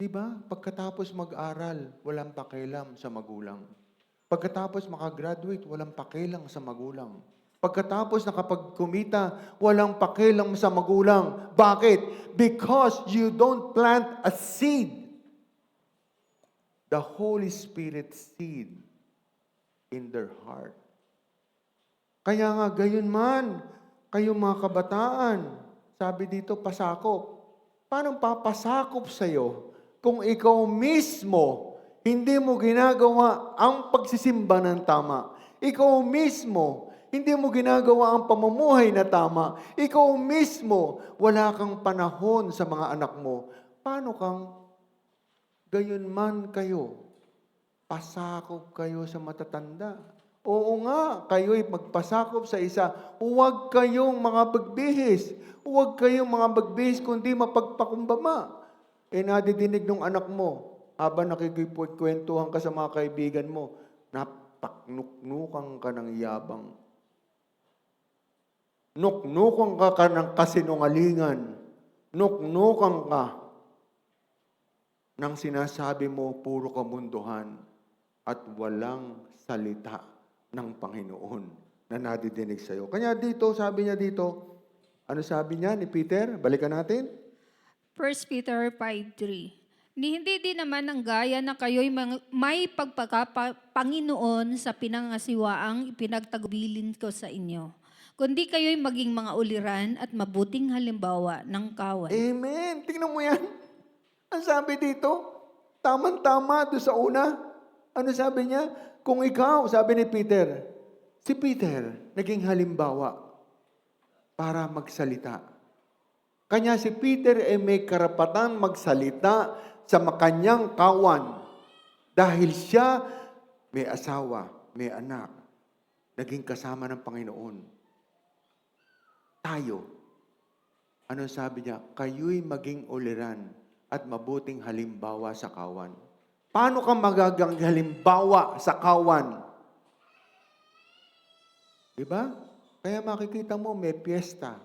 Di ba? Pagkatapos mag-aral, walang pakialam sa magulang. Pagkatapos makagraduate, walang pakialam sa magulang. Pagkatapos nakapagkumita, walang pakialam sa magulang. Bakit? Because you don't plant a seed. The Holy Spirit seed in their heart. Kaya nga, gayon man, kayong mga kabataan, sabi dito, pasakop. Paano papasakop sa'yo kung ikaw mismo hindi mo ginagawa ang pagsisimba ng tama? Ikaw mismo hindi mo ginagawa ang pamumuhay na tama? Ikaw mismo wala kang panahon sa mga anak mo. Paano kang gayon man kayo? Pasakop kayo sa matatanda. Oo nga, kayo'y magpasakop sa isa. Huwag kayong mga bagbihis. Huwag kayong mga bagbihis, kundi mapagpakumbaba. Nadidinig ng anak mo, habang nakikipagkwentuhan ka sa mga kaibigan mo, napaknuknukan ka ng yabang. Nuknukan ka ng kasinungalingan. Nuknukan ka ng sinasabi mo, puro kamunduhan at walang salita ng Panginoon na nadidinig sa iyo. Kanya dito, sabi niya dito, ano sabi niya ni Peter? Balikan natin. 1 Peter 5:3. Hindi din naman ang gaya na kayo'y may pagpaka-Panginoon sa pinangasiwaang ipinagtagubilin ko sa inyo, kundi kayo'y maging mga uliran at mabuting halimbawa ng kawan. Amen. Tingnan mo yan. Ang sabi dito, tama-tama doon sa una. Ano sabi niya? Kung ikaw, sabi ni Peter, si Peter naging halimbawa para magsalita. Kanya si Peter ay may karapatan magsalita sa kanyang kawan dahil siya may asawa, may anak, naging kasama ng Panginoon. Tayo, ano sabi niya? Kayo'y maging uliran at mabuting halimbawa sa kawan. Paano ka magagang halimbawa sa kawan? Diba? Kaya makikita mo may piyesta.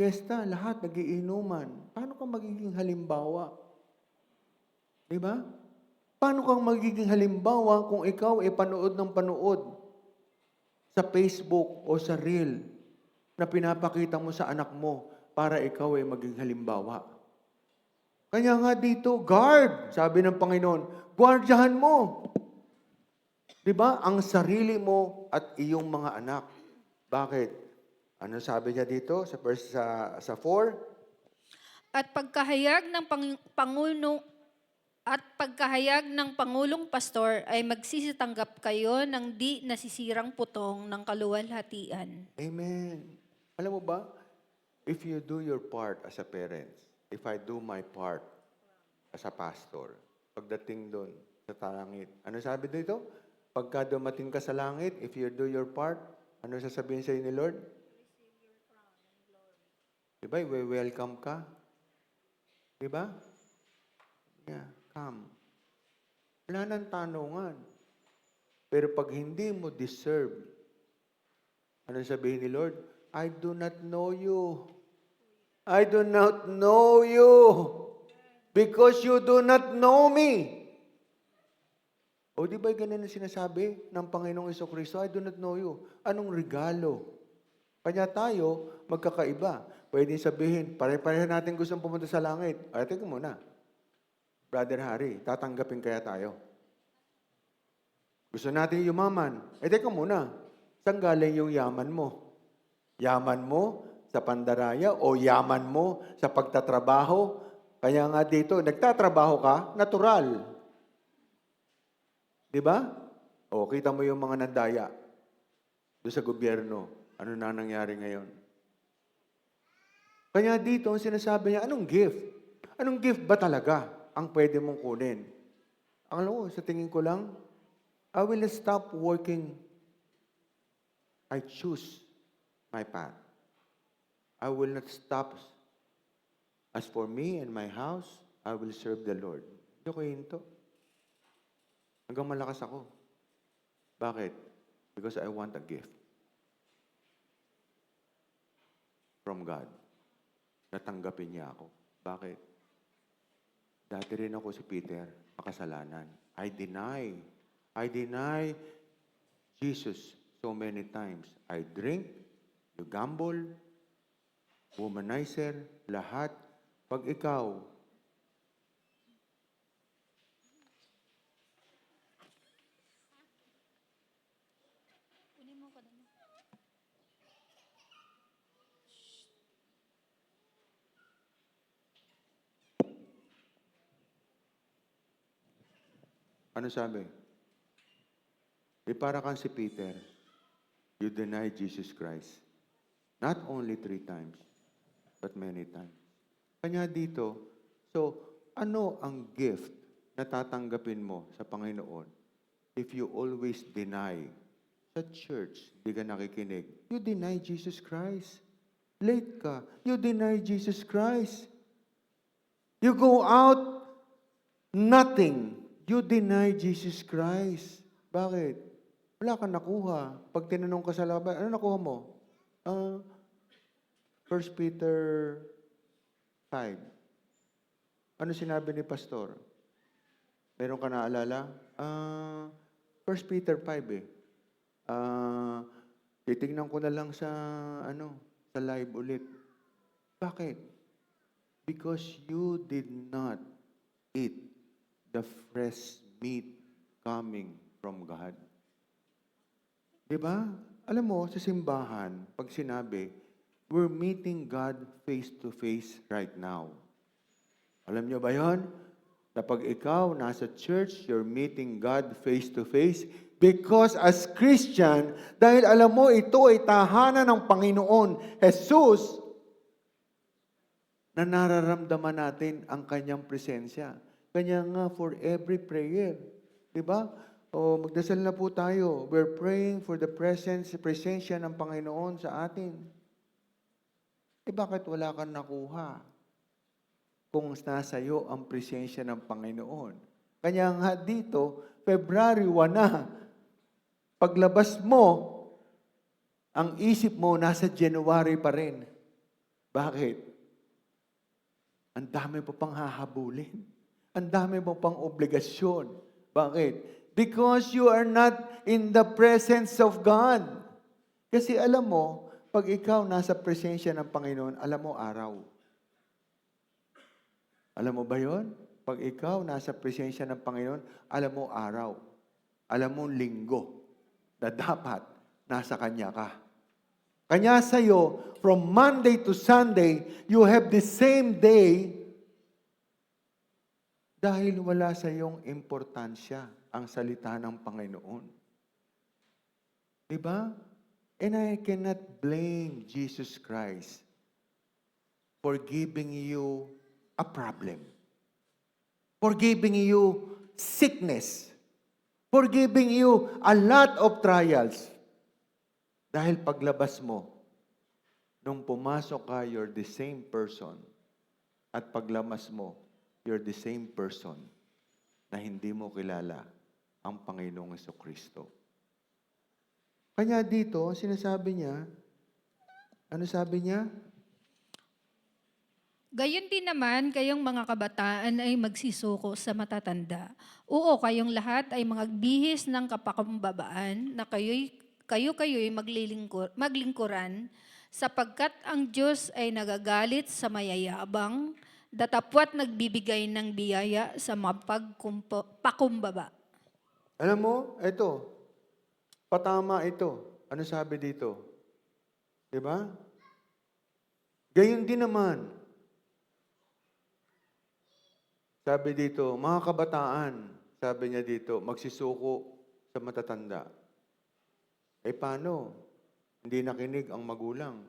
Fiesta, lahat nagiinuman. Paano ka magiging halimbawa? Di ba? Paano kang magiging halimbawa kung ikaw ay panood ng panood sa Facebook o sa reel na pinapakita mo sa anak mo para ikaw ay maging halimbawa? Kaya nga dito, guard, sabi ng Panginoon, guardyahan mo. Di ba? Ang sarili mo at iyong mga anak. Bakit? Ano sabi niya dito sa 4? At pagkahayag ng Pangulong Pastor ay magsisitanggap kayo ng di nasisirang putong ng kaluwalhatian. Amen. Alam mo ba, if you do your part as a parent, if I do my part as a pastor, pagdating doon sa langit, ano sabi dito? Pagka dumating ka sa langit, if you do your part, ano sasabihin sa'yo ni Lord? Diba, welcome ka? Diba? Yeah, come. Wala nang tanungan. Pero pag hindi mo deserve, ano sabihin ni Lord? I do not know you. I do not know you. Because you do not know me. O di ba ganun ang sinasabi ng Panginoong Jesucristo? I do not know you. Anong regalo? Kanya tayo, magkakaiba. Pwede sabihin, pare-pareho natin gustong pumunta sa langit. Ay, teka muna. Brother Harry, tatanggapin kaya tayo? Gusto natin yumaman. Eh, teka muna. Saan galing yung yaman mo? Yaman mo sa pandaraya o yaman mo sa pagtatrabaho? Kaya nga dito, nagtatrabaho ka, natural. Di ba? O, kita mo yung mga nandaya doon sa gobyerno. Ano na nangyari ngayon? Kaya dito, ang sinasabi niya, anong gift? Anong gift ba talaga ang pwede mong kunin? Alam mo, sa tingin ko lang, I will stop working. I choose my path. I will not stop. As for me and my house, I will serve the Lord. Hindi ko hinto. Hanggang malakas ako. Bakit? Because I want a gift from God. Natanggapin niya ako. Bakit? Dati rin ako si Peter, makasalanan. I deny Jesus so many times. I drink, you gamble, womanizer, lahat. Pag ikaw, ano sabi? Di para kang si Peter, you deny Jesus Christ. Not only 3 times, but many times. Kanya dito, so ano ang gift na tatanggapin mo sa Panginoon if you always deny sa church, di ka nakikinig, you deny Jesus Christ. Late ka, you deny Jesus Christ. You go out, nothing. You deny Jesus Christ. Bakit? Wala kang nakuha. Pag tinanong ka sa laban, ano nakuha mo? 1 Peter 5. Ano sinabi ni Pastor? Meron ka naalala? 1 Peter 5 eh. Titignan ko na lang sa live ulit. Bakit? Because you did not eat the fresh meat coming from God. Diba? Alam mo, sa simbahan, pag sinabi, we're meeting God face to face right now. Alam nyo ba yon? Na pag ikaw nasa church, you're meeting God face to face. Because as Christian, dahil alam mo, ito ay tahanan ng Panginoon, Jesus, na nararamdaman natin ang kanyang presensya. Kanya nga for every prayer. Diba? O magdasal na po tayo. We're praying for the presensya ng Panginoon sa atin. Eh bakit wala kang nakuha kung nasa iyo ang presensya ng Panginoon? Kanya nga dito, February 1 na, paglabas mo, ang isip mo nasa January pa rin. Bakit? Ang dami mo pang hahabulin. Ang dami mo pang obligasyon. Bakit? Because you are not in the presence of God. Kasi alam mo, pag ikaw nasa presensya ng Panginoon, alam mo araw. Alam mo ba yon? Pag ikaw nasa presensya ng Panginoon, alam mo araw. Alam mo linggo na dapat nasa Kanya ka. Kanya sa'yo, from Monday to Sunday, you have the same day dahil wala sa iyong importansya ang salita ng Panginoon. Diba? And I cannot blame Jesus Christ for giving you a problem, for giving you sickness, for giving you a lot of trials. Dahil paglabas mo, nung pumasok ka, you're the same person. At paglabas mo, you're the same person na hindi mo kilala ang Panginoong Jesucristo. Kanya dito, sinasabi niya, ano sabi niya? Gayon din naman, kayong mga kabataan ay magsisuko sa matatanda. Oo, kayong lahat ay mga bihis ng kapakumbabaan na kayo'y maglingkuran, sapagkat ang Diyos ay nagagalit sa mayayabang, datapwat nagbibigay ng biyaya sa mapagpakumbaba. Alam mo, ito, patama ito. Ano sabi dito? Diba? Gayon din naman. Sabi dito, mga kabataan, sabi niya dito, magsisuko sa matatanda. Eh paano? Hindi nakinig ang magulang.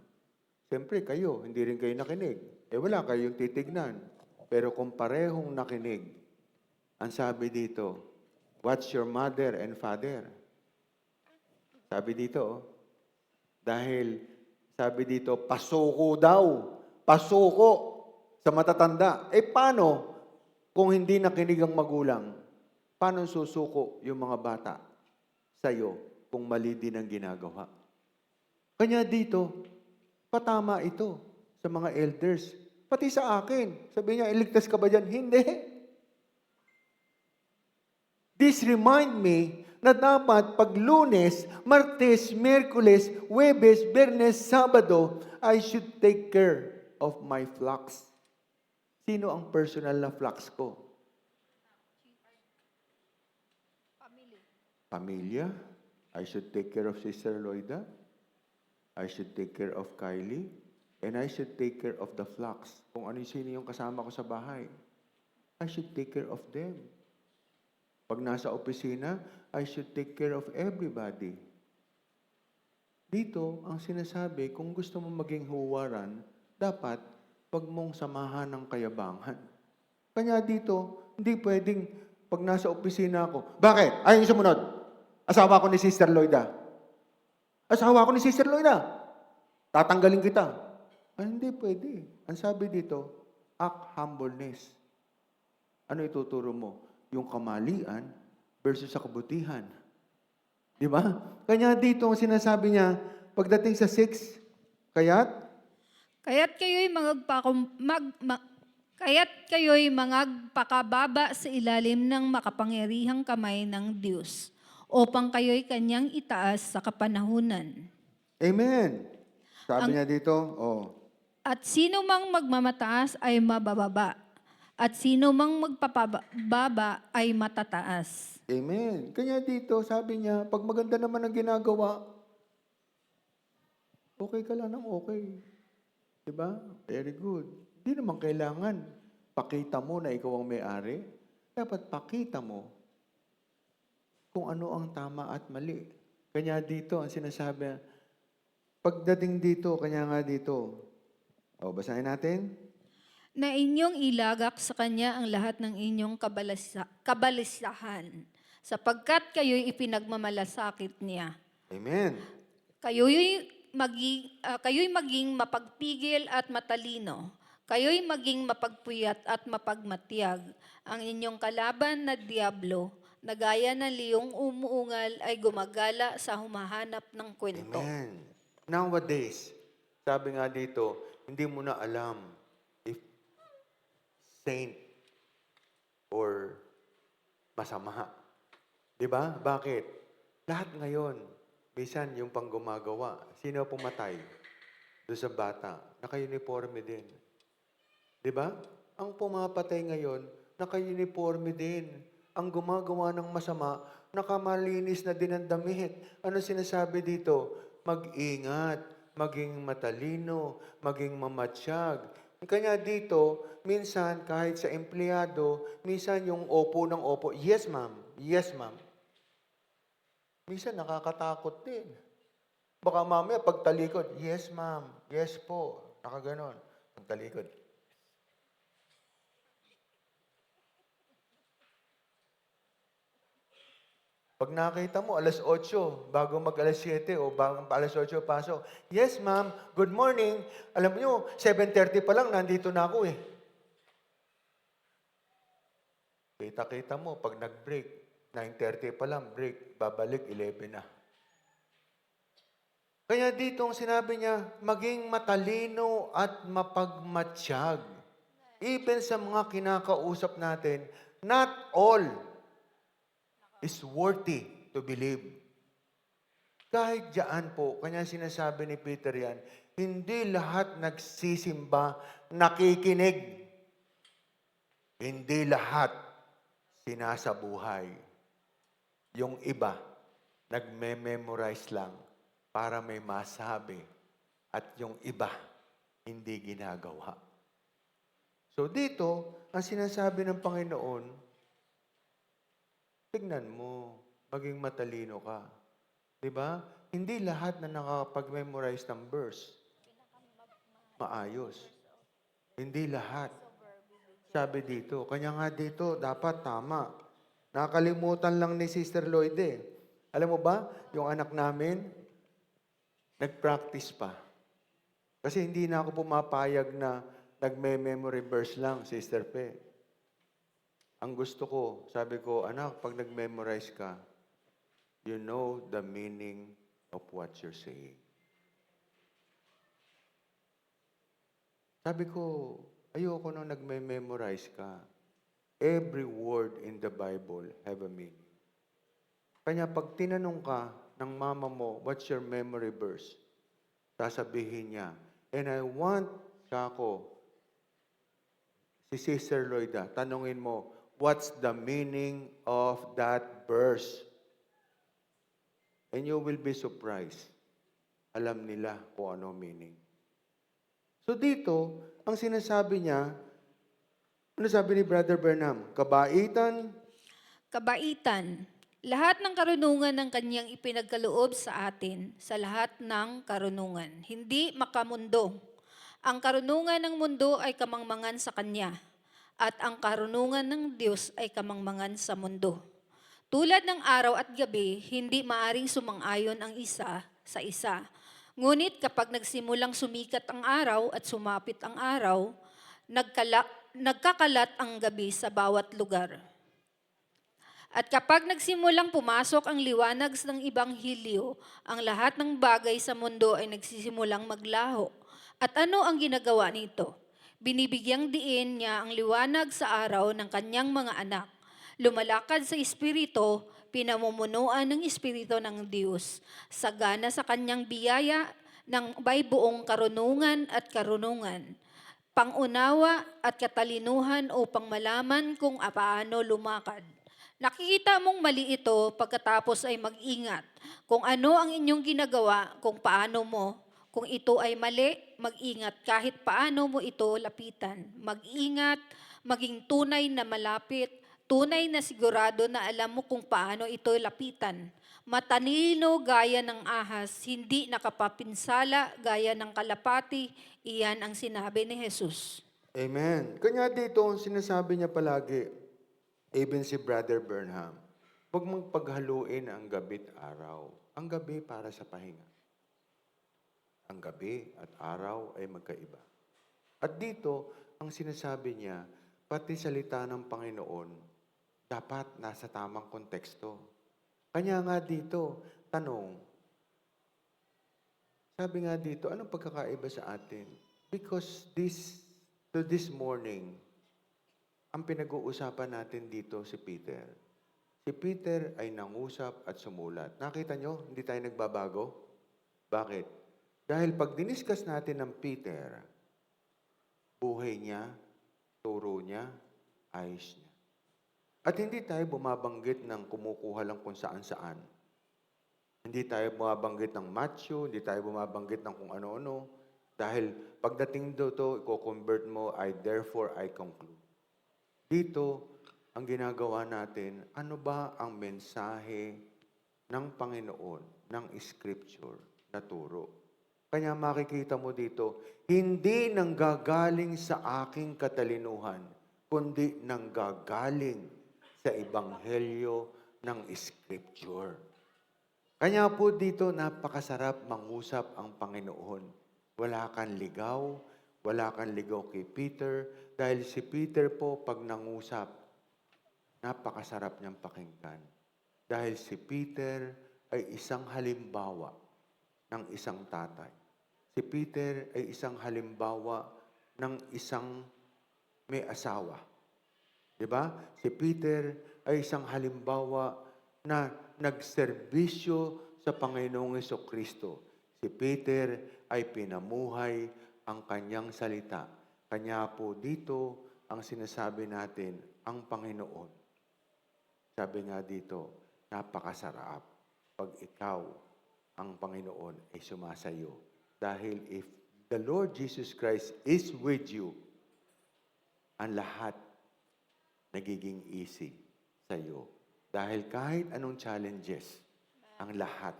Siyempre kayo, hindi rin kayo nakinig. Eh wala kayong titignan. Pero kung parehong nakinig, ang sabi dito, watch your mother and father. Sabi dito, dahil sabi dito, pasuko daw. Pasuko sa matatanda. Eh paano kung hindi nakinig ang magulang? Paano susuko yung mga bata sa'yo kung mali din ang ginagawa? Kanya dito, patama ito sa mga elders. Pati sa akin. Sabi niya, iligtas ka ba dyan? Hindi. This remind me na dapat pag Lunes, Martes, Miyerkules, Huwebes, Biyernes, Sabado, I should take care of my flocks. Sino ang personal na flocks ko? Pamilya. I should take care of Sister Loida. I should take care of Kylie. And I should take care of the flocks. Kung ano sino yung kasama ko sa bahay. I should take care of them. Pag nasa opisina, I should take care of everybody. Dito, ang sinasabi, kung gusto mo maging huwaran, dapat pag mong samahan ng kayabangan. Kanya dito, hindi pwedeng pag nasa opisina ako, bakit? Ayaw niyo sumunod. Asawa ko ni Sister Loida. Asawa ko ni Sister Loida. Tatanggalin kita. Ay, hindi pwede. Ang sabi dito, act humbleness. Ano ituturo mo? Yung kamalian versus sa kabutihan. Di ba? Kanya dito, ang sinasabi niya, pagdating sa 6, Kaya't kayo'y magpakababa sa ilalim ng makapangyarihang kamay ng Diyos, upang kayo'y kanyang itaas sa kapanahunan. Amen. Sabi niya dito, At sino mang magmamataas ay mabababa, at sino mang magpapababa ay matataas. Amen. Kanya dito, sabi niya, pag maganda naman ang ginagawa, okay ka lang ng okay. Diba? Very good. Hindi naman kailangan pakita mo na ikaw ang may-ari. Dapat pakita mo kung ano ang tama at mali. Kanya dito, ang sinasabi, pagdating dito, kanya nga dito. Basahin natin. Na inyong ilagak sa kanya ang lahat ng inyong kabalisahan, sapagkat kayo'y ipinagmamalasakit niya. Amen. Kayo'y maging mapagpigil at matalino. Kayo'y maging mapagpuyat at mapagmatiyag. Ang inyong kalaban na diablo, na gaya ng liyong umuungal, ay gumagala sa humahanap ng kwento. Amen. Nowadays, sabi nga dito, hindi mo na alam if saint or masama. Di ba? Bakit? Lahat ngayon, minsan yung panggumagawa, sino pumatay? Doon sa bata, naka-uniforme din. Di ba? Ang pumapatay ngayon, naka-uniforme din. Ang gumagawa ng masama, nakamalinis na din ang damit. Ano sinasabi dito? Mag-ingat, maging matalino, maging mamatsyag. Kanya dito, minsan kahit sa empleyado, minsan yung opo ng opo, yes ma'am, yes ma'am. Minsan nakakatakot din. Baka mamaya pagtalikod, yes ma'am, yes po, nakaganon. Pagtalikod. Pag nakita mo, alas 8, bago mag alas 7 o bago alas 8 pasok, yes ma'am, good morning. Alam niyo, 7:30 pa lang, nandito na ako eh. Kita-kita mo, pag nag-break, 9:30 pa lang, break, babalik, 11 na. Kaya dito ang sinabi niya, maging matalino at mapagmatsyag. Even sa mga kinakausap natin, not all is worthy to believe. Kahit diyan po, kanya sinasabi ni Peter yan, hindi lahat nagsisimba, nakikinig. Hindi lahat sinasabuhay. Yung iba, nagme-memorize lang para may masabi. At yung iba, hindi ginagawa. So dito, ang sinasabi ng Panginoon, tignan mo, maging matalino ka. Diba? Hindi lahat na nakakapag-memorize ng verse maayos. Hindi lahat. Sabi dito, kanya nga dito, dapat tama. Nakalimutan lang ni Sister Lloyd eh. Alam mo ba, yung anak namin, nag-practice pa. Kasi hindi na ako pumapayag na nagme-memory verse lang, Sister Pe. Ang gusto ko, sabi ko, anak, pag nag-memorize ka, you know the meaning of what you're saying. Sabi ko, ayoko nang nagme-memorize ka. Every word in the Bible have a meaning. Kanya pag tinanong ka ng mama mo, what's your memory verse? Sasabihin niya, and I want, Kako, si Sister Lloyda, tanungin mo, what's the meaning of that verse? And you will be surprised. Alam nila kung ano meaning. So dito, ang sinasabi niya, ano sabi ni Brother Burnham? Kabaitan, Kabaitan, lahat ng karunungan ng kanyang ipinagkaloob sa atin, sa lahat ng karunungan. Hindi makamundo. Ang karunungan ng mundo ay kamangmangan sa kanya, at ang karunungan ng Diyos ay kamangmangan sa mundo. Tulad ng araw at gabi, hindi maaring sumang-ayon ang isa sa isa. Ngunit kapag nagsimulang sumikat ang araw at sumapit ang araw, nagkakalat ang gabi sa bawat lugar. At kapag nagsimulang pumasok ang liwanag ng Ibanghilyo, ang lahat ng bagay sa mundo ay nagsisimulang maglaho. At ano ang ginagawa nito? Binibigyang diin niya ang liwanag sa araw ng kanyang mga anak. Lumalakad sa Espiritu, pinamumunuan ng Espiritu ng Diyos. Sagana sa kanyang biyaya ng may buong karunungan at karunungan. Pangunawa at katalinuhan upang malaman kung paano lumakad. Nakikita mong mali ito pagkatapos ay mag-ingat. Kung ano ang inyong ginagawa, kung paano mo, kung ito ay mali, mag-ingat kahit paano mo ito lapitan. Mag-ingat, maging tunay na malapit, tunay na sigurado na alam mo kung paano ito lapitan. Matalino gaya ng ahas, hindi nakapapinsala gaya ng kalapati, iyan ang sinabi ni Jesus. Amen. Kanya dito, sinasabi niya palagi, even si Brother Burnham, huwag mong paghaluin ang gabi at araw. Ang gabi para sa pahinga. Ang gabi at araw ay magkaiba. At dito, ang sinasabi niya, pati salita ng Panginoon, dapat nasa tamang konteksto. Kanya nga dito, tanong, sabi nga dito, anong pagkakaiba sa atin? Because this morning, ang pinag-uusapan natin dito si Peter. Si Peter ay nangusap at sumulat. Nakita nyo, hindi tayo nagbabago? Bakit? Dahil pag diniskas natin ng Peter, buhay niya, turo niya, ayos niya. At hindi tayo bumabanggit ng kumukuha lang kung saan-saan. Hindi tayo bumabanggit ng macho, hindi tayo bumabanggit ng kung ano-ano. Dahil pagdating dito, i-convert mo, therefore I conclude. Dito, ang ginagawa natin, ano ba ang mensahe ng Panginoon, ng Scripture na turo? Kaya makikita mo dito, hindi nanggagaling sa aking katalinuhan, kundi nanggagaling sa Ebanghelyo ng Scripture. Kanya po dito, napakasarap mangusap ang Panginoon. Wala kang ligaw kay Peter, dahil si Peter po, pag nangusap, napakasarap niyang pakinggan. Dahil si Peter ay isang halimbawa ng isang tatay. Si Peter ay isang halimbawa ng isang may asawa. Diba? Si Peter ay isang halimbawa na nagserbisyo sa Panginoong Jesucristo. Si Peter ay pinamuhay ang kanyang salita. Kanya po dito ang sinasabi natin, ang Panginoon. Sabi nga dito, napakasarap pag ikaw, ang Panginoon, ay sumasayo. Dahil if the Lord Jesus Christ is with you, ang lahat nagiging easy sa iyo. Dahil kahit anong challenges, ang lahat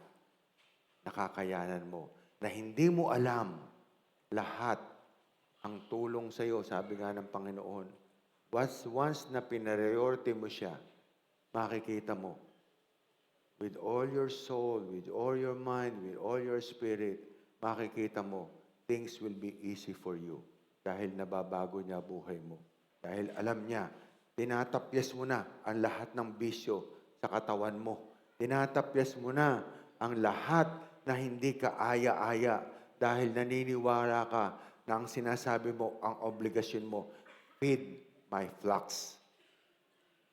nakakayanan mo. Na hindi mo alam, lahat ang tulong sa iyo, sabi nga ng Panginoon, once na pinariority mo siya, makikita mo, with all your soul, with all your mind, with all your spirit, makikita mo, things will be easy for you. Dahil nababago niya buhay mo. Dahil alam niya, tinatapyas mo na ang lahat ng bisyo sa katawan mo. Tinatapyas mo na ang lahat na hindi ka aya-aya dahil naniniwala ka na ang sinasabi mo, ang obligasyon mo, feed my flocks.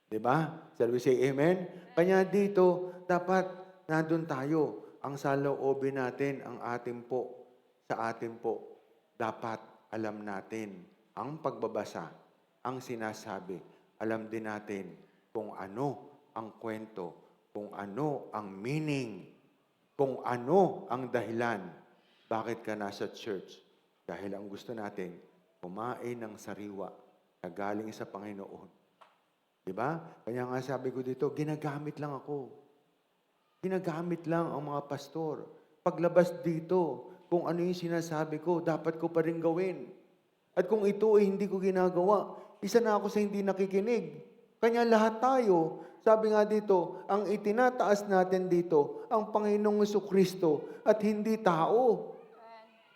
Diba? Shall we say amen? Kanya dito, dapat nandun tayo. Ang saloobin natin, ang atin po, sa atin po, dapat alam natin ang pagbabasa, ang sinasabi. Alam din natin kung ano ang kwento, kung ano ang meaning, kung ano ang dahilan, bakit ka nasa church. Dahil ang gusto natin, kumain ng sariwa na galing sa Panginoon. Diba? Kaya nga sabi ko dito, ginagamit lang ako. Ginagamit lang ang mga pastor. Paglabas dito, kung ano yung sinasabi ko, dapat ko pa rin gawin. At kung ito ay hindi ko ginagawa, isa na ako sa hindi nakikinig. Kanya lahat tayo, sabi nga dito, ang itinataas natin dito, ang Panginoong Jesucristo at hindi tao.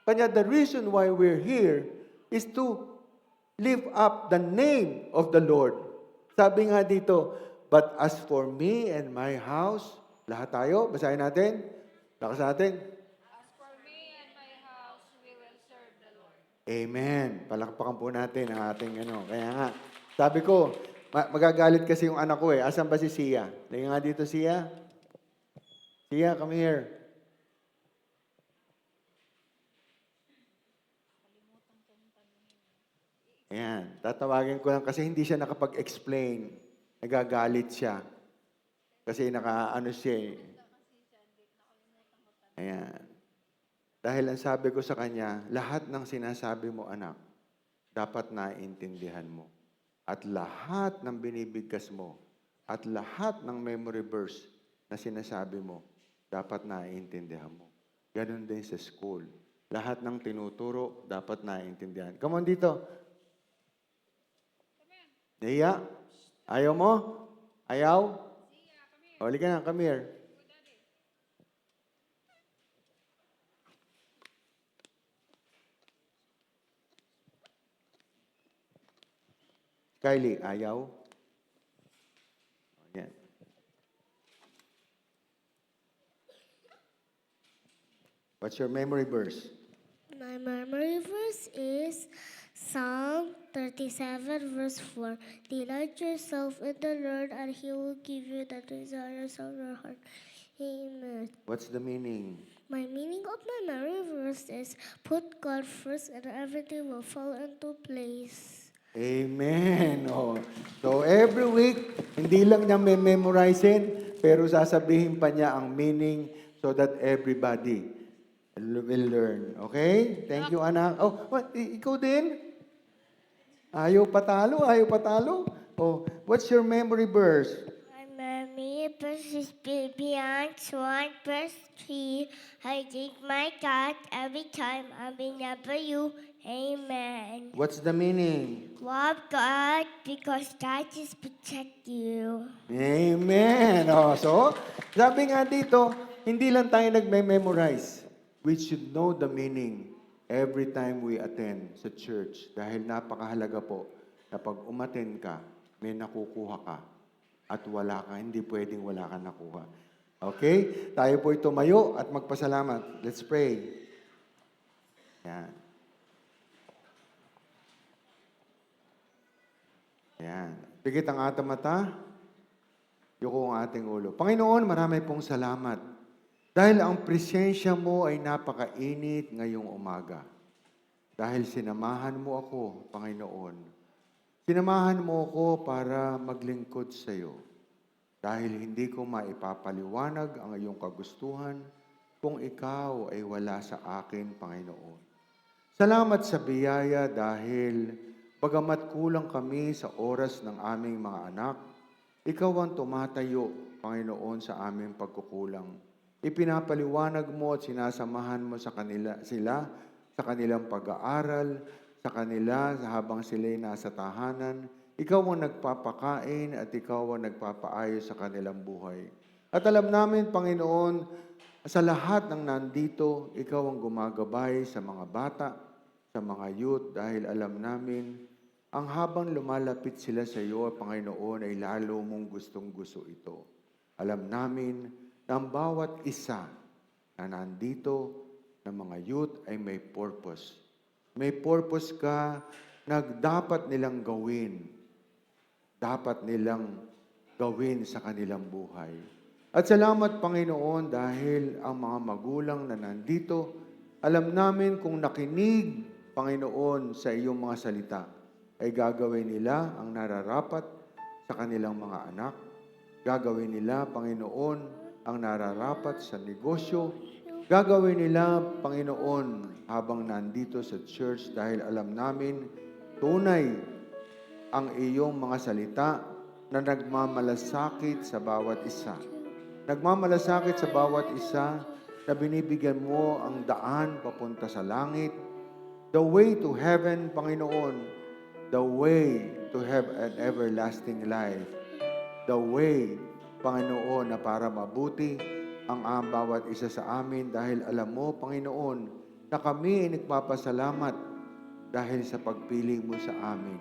Kanya the reason why we're here is to lift up the name of the Lord. Sabi nga dito, but as for me and my house, lahat tayo, basahin natin. Lakas natin. As for me and my house, we will serve the Lord. Amen. Palakpakan po natin ang ating ano. Kaya nga, sabi ko, magagalit kasi yung anak ko eh. Asan ba si Sia? Lagi nga dito, Sia. Sia, come here. Ayan. Tatawagin ko lang kasi hindi siya nakapag-explain. Nagagalit siya. Kasi naka-ano siya eh. Ayan. Dahil ang sabi ko sa kanya, lahat ng sinasabi mo, anak, dapat naiintindihan mo. At lahat ng binibigkas mo, at lahat ng memory verse na sinasabi mo, dapat naiintindihan mo. Ganon din sa school. Lahat ng tinuturo, dapat naiintindihan. Come on dito. Naiya? Ayaw mo? Ayaw? O, halika na, come here. Kylie, ayaw? Yan. What's your memory verse? My memory verse is Psalm 37, verse 4. Delight yourself in the Lord, and He will give you the desires of your heart. Amen. What's the meaning? My meaning of my memory verse is put God first, and everything will fall into place. Amen. Oh. So every week, hindi lang niya memorizein, pero sasabihin pa niya ang meaning so that everybody will learn. Okay? Thank you, anak. Oh, what, ikaw din? Ayaw patalo, ayaw patalo. Oh, what's your memory verse? My memory verse is beyond 1 verse 3. I take my God every time I remember you. Amen. What's the meaning? Love God because God just protect you. Amen. Oh, so, sabi nga dito, hindi lang tayo nagme-memorize. We should know the meaning every time we attend sa church. Dahil napakahalaga po na pag umattend ka, may nakukuha ka. At wala ka, hindi pwedeng wala ka nakuha. Okay? Tayo po tumayo at magpasalamat. Let's pray. Yan. Yan. Pigit ang ating mata. Yuko ang ating ulo. Panginoon, marami pong salamat. Dahil ang presensya mo ay napakainit ngayong umaga. Dahil sinamahan mo ako, Panginoon. Sinamahan mo ako para maglingkod sa iyo. Dahil hindi ko maipapaliwanag ang iyong kagustuhan kung ikaw ay wala sa akin, Panginoon. Salamat sa biyaya dahil bagamat kulang kami sa oras ng aming mga anak, ikaw ang tumatayo, Panginoon, sa aming pagkukulang. Ipinapaliwanag mo at sinasamahan mo sila sa kanilang pag-aaral, sa kanila habang sila'y nasa tahanan. Ikaw ang nagpapakain at ikaw ang nagpapaayos sa kanilang buhay. At alam namin, Panginoon, sa lahat ng nandito, ikaw ang gumagabay sa mga bata, sa mga youth, dahil alam namin, ang habang lumalapit sila sa iyo, Panginoon, ay lalo mong gustong-gusto ito. Alam namin na ang bawat isa na nandito ng mga youth ay may purpose. May purpose ka na dapat nilang gawin. Dapat nilang gawin sa kanilang buhay. At salamat, Panginoon, dahil ang mga magulang na nandito, alam namin kung nakinig, Panginoon, sa iyong mga salita, ay gagawin nila ang nararapat sa kanilang mga anak. Gagawin nila, Panginoon, ang nararapat sa negosyo. Gagawin nila, Panginoon, habang nandito sa church dahil alam namin, tunay ang iyong mga salita na nagmamalasakit sa bawat isa. Nagmamalasakit sa bawat isa na binibigyan mo ang daan papunta sa langit. The way to heaven, Panginoon, the way to have an everlasting life. The way, Panginoon, na para mabuti ang bawat isa sa amin dahil alam mo, Panginoon, na kami ay nagpapasalamat dahil sa pagpili mo sa amin,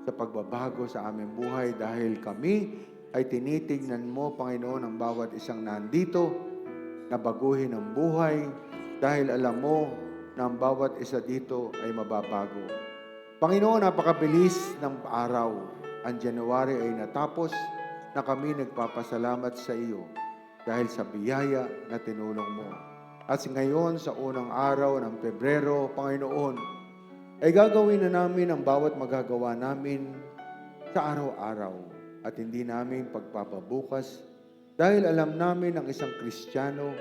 sa pagbabago sa aming buhay dahil kami ay tinitignan mo, Panginoon, ang bawat isang nandito na baguhin ang buhay dahil alam mo na ang bawat isa dito ay mababago. Panginoon, napakabilis ng araw. Ang January ay natapos na kami nagpapasalamat sa iyo dahil sa biyaya na tinulong mo. At ngayon, sa unang araw ng Pebrero, Panginoon, ay gagawin na namin ang bawat magagawa namin sa araw-araw at hindi namin pagpapabukas dahil alam namin ang isang Kristiyano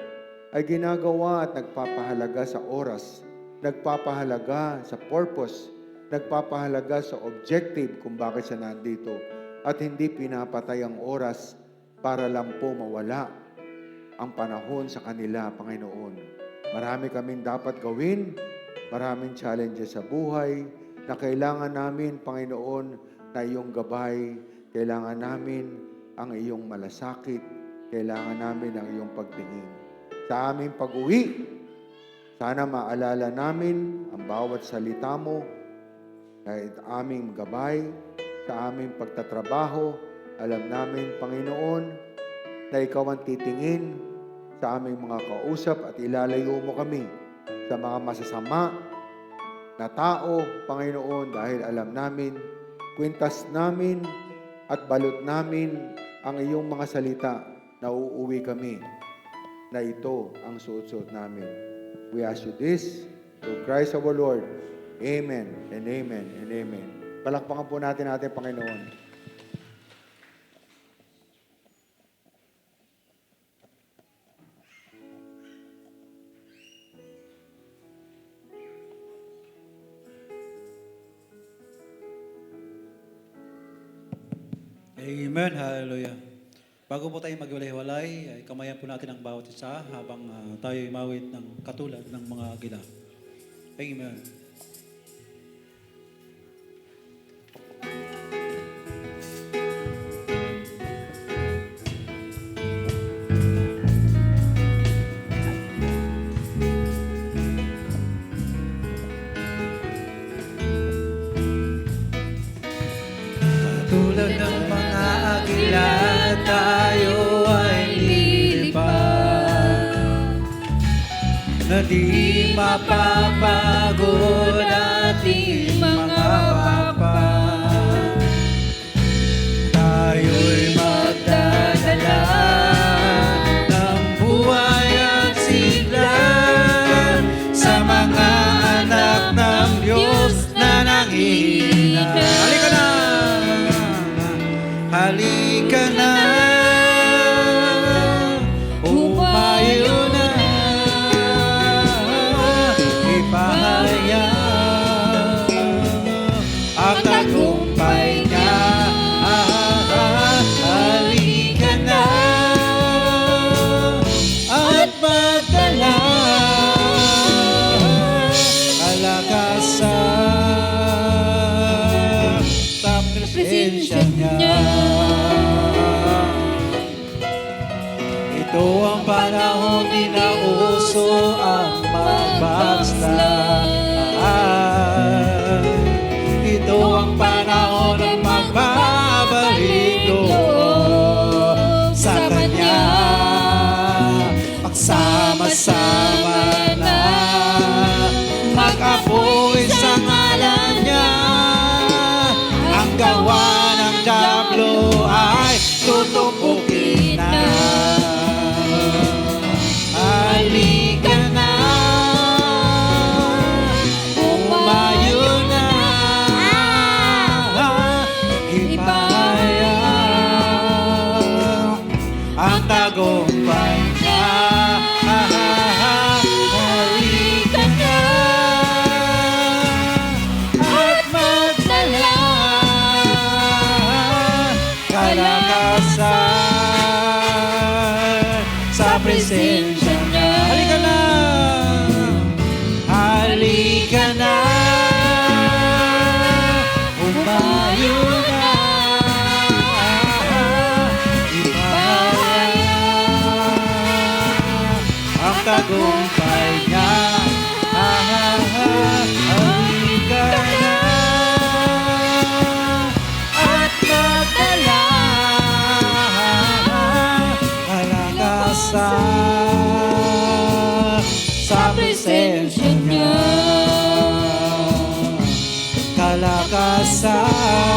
ay ginagawa at nagpapahalaga sa oras, nagpapahalaga sa purpose, nagpapahalaga sa objective kung bakit siya nandito at hindi pinapatay ang oras para lang po mawala ang panahon sa kanila, Panginoon. Marami kaming dapat gawin, maraming challenges sa buhay na kailangan namin, Panginoon, na iyong gabay, kailangan namin ang iyong malasakit, kailangan namin ang iyong pagtingin. Sa aming pag-uwi, sana maalala namin ang bawat salita mo, kahit aming gabay, sa aming pagtatrabaho, alam namin, Panginoon, na ikaw ang titingin sa aming mga kausap at ilalayo mo kami sa mga masasama na tao, Panginoon, dahil alam namin, kwintas namin at balot namin ang iyong mga salita na uuwi kami, na ito ang suot-suot namin. We ask you this through Christ our Lord. Amen and amen and amen. Palakpakan po natin ating Panginoon. Amen. Hallelujah. Bago po tayo magwalay-walay, ay kamayan po natin ang bawat isa habang tayo mawit ng katulad ng mga gila. Amen. Tulad ng mga agila, tayo ay lilipad, na di mapapagod ating mga papa. Tayo'y magdadala ng buhay at sigla sa mga anak ng Diyos na nanghihina. Halika na! Halika na, umayo na, ipahayag ang tagumpay niya. Halika na, at magdala kalakasan sa presensya niya. Ito ang panahon di na uso ang magbakslan. Ito ang panahon ng magbabalik loob sa Kanya. Pagsama-sama na mag-apoy sa ngalan niya. Ang gawa ng Diablo ay tutupukin na. Halika na, umayo na, ipahayag ang tagumpay niya. Halika na, at magdala kalakasan sa presensya niya. Halika na! Halika na! Umayo na! Ipahayag ang tagumpay niya. Halika na! At magdala kalakasan sa presensya niya. Kalakasan